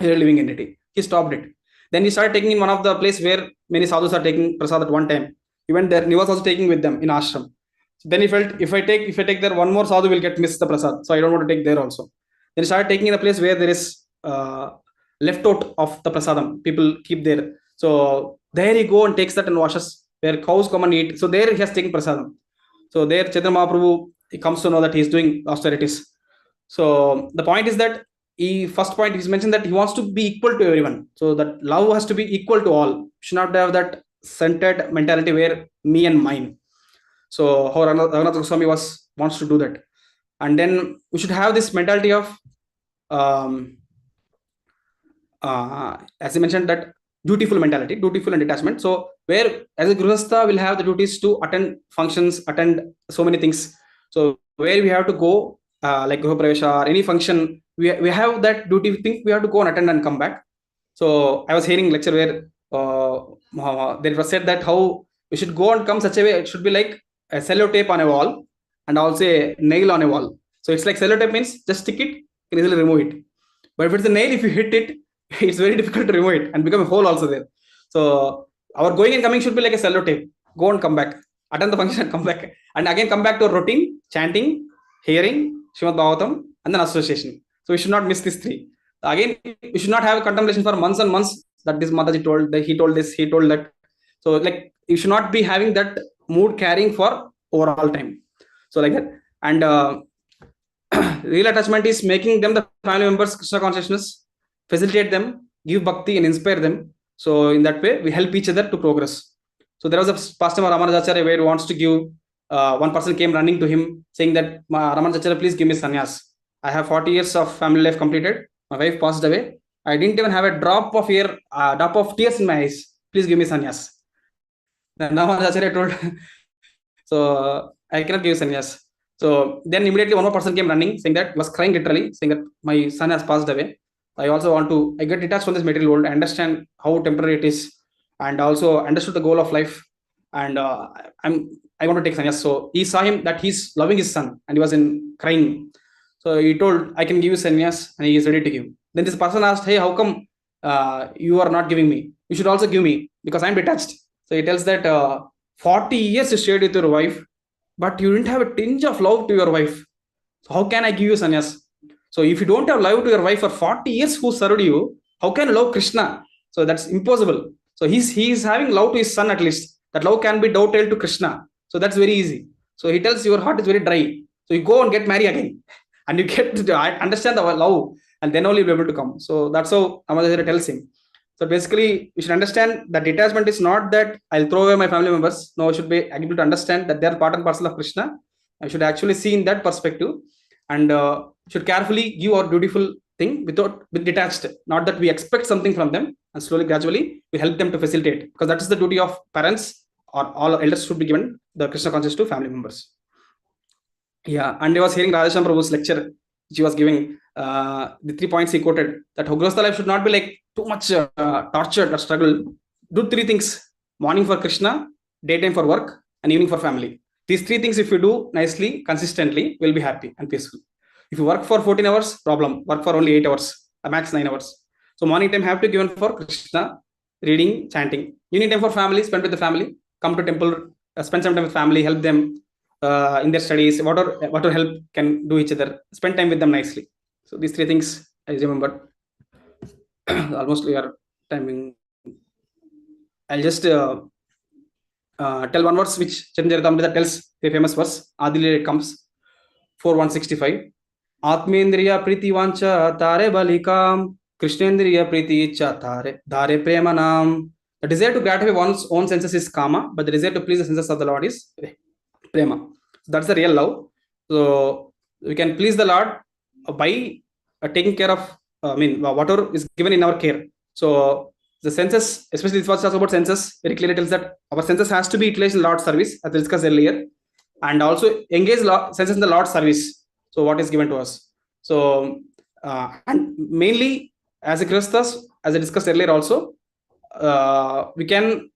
a living entity. He stopped it. Then he started taking in one of the place where many sadhus are taking prasad at one time. He went there and he was also taking with them in ashram. So then he felt if I take there, one more sadhu will get missed the prasad. So I don't want to take there also. Then he started taking in a place where there is left out of the prasadam. People keep there. So there he go and takes that and washes where cows come and eat. So there he has taken prasadam. So there Chaitanya Mahaprabhu, he comes to know that he is doing austerities. So the point is that first point he's mentioned that he wants to be equal to everyone. So that love has to be equal to all. Should not have that centered mentality where me and mine. So how Raghunath Goswami wants to do that. And then we should have this mentality of as I mentioned, that dutiful mentality, dutiful and detachment. So where as a Grihastha will have the duties to attend functions, attend so many things. So where we have to go like Griha Pravesha or any function, we have that duty thing, we have to go and attend and come back. So I was hearing lecture where there was said that how we should go and come such a way, it should be like a sellotape on a wall and also a nail on a wall. So it's like sellotape means just stick it, you can easily remove it. But if it's a nail, if you hit it, it's very difficult to remove it and become a hole also there. So our going and coming should be like a sellotape. Go and come back, attend the function and come back, and again come back to routine, chanting, hearing, Srimad Bhagavatam, and then association. So we should not miss these three. Again, we should not have a contemplation for months and months that this Mataji told, that he told this, he told that. So like you should not be having that mood carrying for overall time. So like that. And real attachment is making them the family members Krishna consciousness, facilitate them, give bhakti and inspire them. So in that way, we help each other to progress. So there was a pastime of Ramanujacharya where he wants to give, one person came running to him saying that, Ramanujacharya, please give me sannyas. I have 40 years of family life completed. My wife passed away. I didn't even have a drop of tears in my eyes. Please give me sannyas. Then Ramanujacharya told, so I cannot give sannyas. So then immediately one more person came running saying that, was crying literally, saying that my son has passed away. I also want to, I get detached from this material world. I understand how temporary it is, and also understood the goal of life. And I want to take sannyas. So he saw him that he's loving his son, and he was crying. So he told, I can give you sannyas, and he is ready to give. Then this person asked, hey, how come you are not giving me? You should also give me because I'm detached. So he tells that 40 years you shared with your wife, but you didn't have a tinge of love to your wife. So how can I give you sannyas? So if you don't have love to your wife for 40 years who served you, how can you love Krishna? So that's impossible. So he's having love to his son at least. That love can be dovetailed to Krishna. So that's very easy. So he tells your heart is very dry. So you go and get married again. And you get to understand the love. And then only you'll be able to come. So that's how Amadacharya tells him. So basically, you should understand that detachment is not that I'll throw away my family members. No, I should be able to understand that they are part and parcel of Krishna. I should actually see in that perspective, and should carefully give our dutiful thing with detached. Not that we expect something from them, and slowly, gradually, we help them to facilitate, because that is the duty of parents, or all elders should be given the Krishna consciousness to family members. Yeah, and I was hearing Radheshyam Prabhu's lecture, which he was giving. The 3 points he quoted, that Grihastha life should not be like too much tortured or struggle. Do 3 things: morning for Krishna, daytime for work, and evening for family. These 3 things, if you do nicely, consistently, will be happy and peaceful. If you work for 14 hours, problem. Work for only 8 hours, max 9 hours. So morning time have to given for Krishna, reading, chanting. Evening time for family, spend with the family. Come to temple, spend some time with family, help them in their studies, whatever help can do each other. Spend time with them nicely. So these 3 things I remembered. Almost we are timing. I'll just tell one verse which Chaitanya Charitamrita tells the famous verse. Adile it comes 4:165. Atmendriya priti vancha tare balikam Krishnendriya priti icha tare prema nam. The desire to gratify one's own senses is kama, but the desire to please the senses of the Lord is prema. So that's the real love. So we can please the Lord by taking care of whatever is given in our care. So the senses, especially this was talks about senses, very clearly tells that our senses has to be utilized in Lord's service, as we discussed earlier, and also engage senses in the Lord's service. So what is given to us. So and mainly as a Christus, as I discussed earlier also, we can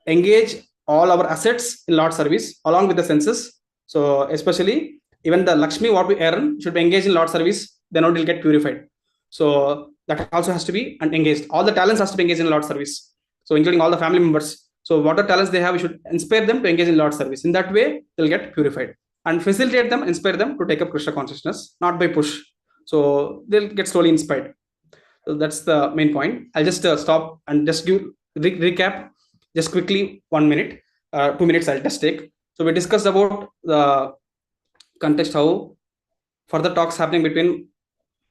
engage all our assets in Lord's service along with the senses. So especially even the Lakshmi what we earn should be engaged in Lord's service, then only will get purified. So that also has to be engaged. All the talents has to be engaged in Lord's service. So including all the family members. So whatever talents they have, we should inspire them to engage in Lord's service. In that way, they'll get purified. And facilitate them, inspire them to take up Krishna consciousness, not by push. So they'll get slowly inspired. So that's the main point. I'll just stop and just give recap just quickly 1 minute, 2 minutes I'll just take. So we discussed about the context, how further talks happening between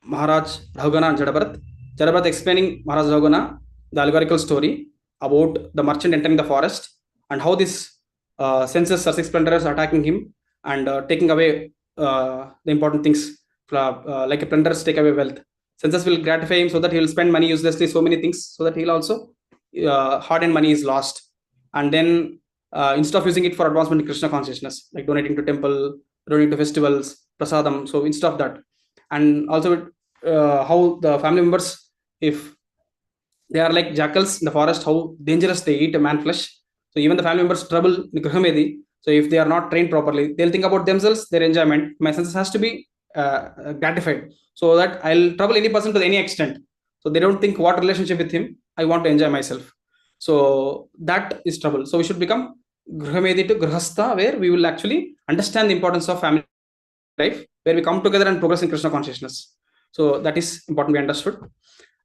Maharaj Rahugana and Jadabharat. Jadabharat explaining Maharaj Rahugana the allegorical story about the merchant entering the forest and how this senses or six plunderers are attacking him and taking away the important things, like a plunderers take away wealth. Senses will gratify him so that he will spend money uselessly, so many things, so that he'll also hard-earned money is lost. And then instead of using it for advancement in Krishna consciousness, like donating to temple, donating to festivals, prasadam, so instead of that. And also how the family members, if they are like jackals in the forest, how dangerous they eat a man flesh. So even the family members trouble in Grahamedi. So if they are not trained properly, they'll think about themselves, their enjoyment. My senses has to be gratified, so that I'll trouble any person to any extent. So they don't think what relationship with him, I want to enjoy myself. So that is trouble. So we should become Grahamedi to Grahastha, where we will actually understand the importance of family life, where we come together and progress in Krishna consciousness. So that is important we understood.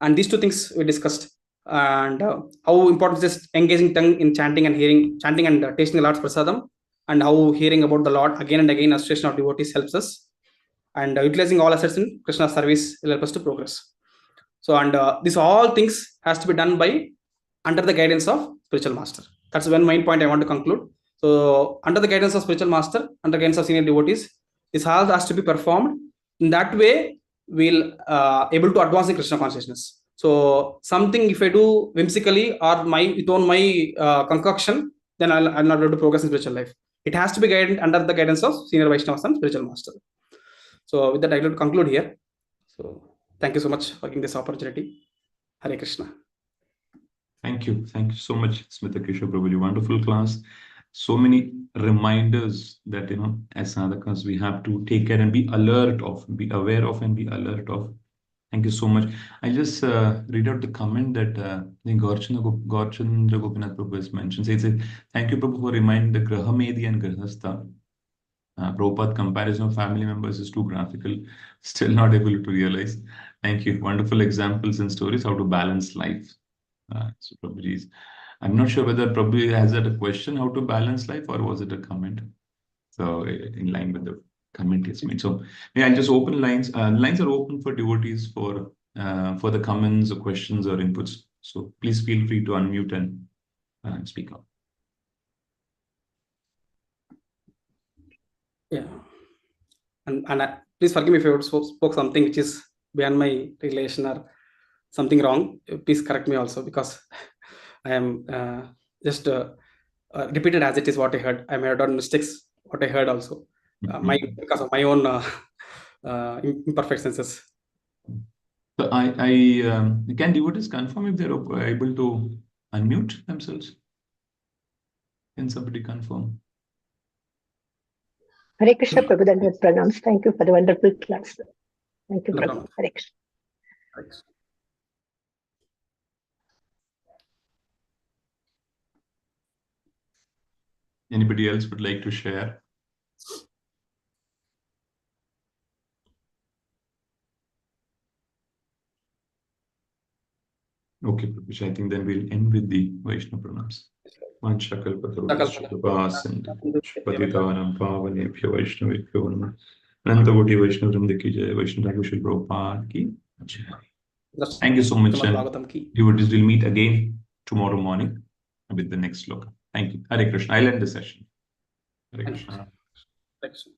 And these two things we discussed, and how important is engaging tongue in chanting and hearing, chanting and tasting the Lord's prasadam, and how hearing about the Lord again and again, association of devotees helps us, and utilizing all assets in Krishna service will help us to progress. So and these all things has to be done by under the guidance of spiritual master. That's one main point I want to conclude. So under the guidance of spiritual master, under the guidance of senior devotees, this all has to be performed. In that way, we'll able to advance in Krishna consciousness. So something if I do whimsically or with on my concoction, then I'll not be able to progress in spiritual life. It has to be guided under the guidance of senior Vaishnavas and spiritual master. So with that, I will conclude here. So thank you so much for giving this opportunity. Hare Krishna. Thank you. Thank you so much, Smitha Keshava Prabhuji. Wonderful class. So many reminders that, as sadhakas, we have to take care and be alert of, be aware of and be alert of. Thank you so much. I just read out the comment that Gaurchandra Gopinath Prabhu has mentioned. He says, thank you, Prabhu, for reminding the Grahamedi and Grahastha. Prabhupada comparison of family members is too graphical. Still not able to realize. Thank you. Wonderful examples and stories how to balance life. So Prabhuji's. I'm not sure whether Prabhu has that a question, how to balance life, or was it a comment? So in line with the comment he's made. So yeah, I'll just open lines. Lines are open for devotees for the comments or questions or inputs. So please feel free to unmute and speak up. Yeah. And please forgive me if I spoke something which is beyond my relation or something wrong. Please correct me also, because I am just repeated as it is what I heard. I may have done mistakes what I heard also, because of my own imperfect senses. So can devotees confirm if they're able to unmute themselves? Can somebody confirm? Hare Krishna, Prabhu, Dandavat pranams. Thank you for the wonderful class. Thank you, Prabhu. Hare Krishna. Anybody else would like to share? Okay, Prabhuji, I think then we'll end with the Vaishnava pranams. पतितानां पावनेभ्यो वैष्णवेभ्यो नमः। अनंत कोटि वैष्णव वृंद की जय। वैष्णव श्री प्रभुपाद की जय। Thank you so much, Srimad and Bhagavatam ki. devotees will meet again tomorrow morning with the next sloka. Thank you. Hare Krishna. I'll end the session. Hare Thank you. Krishna. Thank you.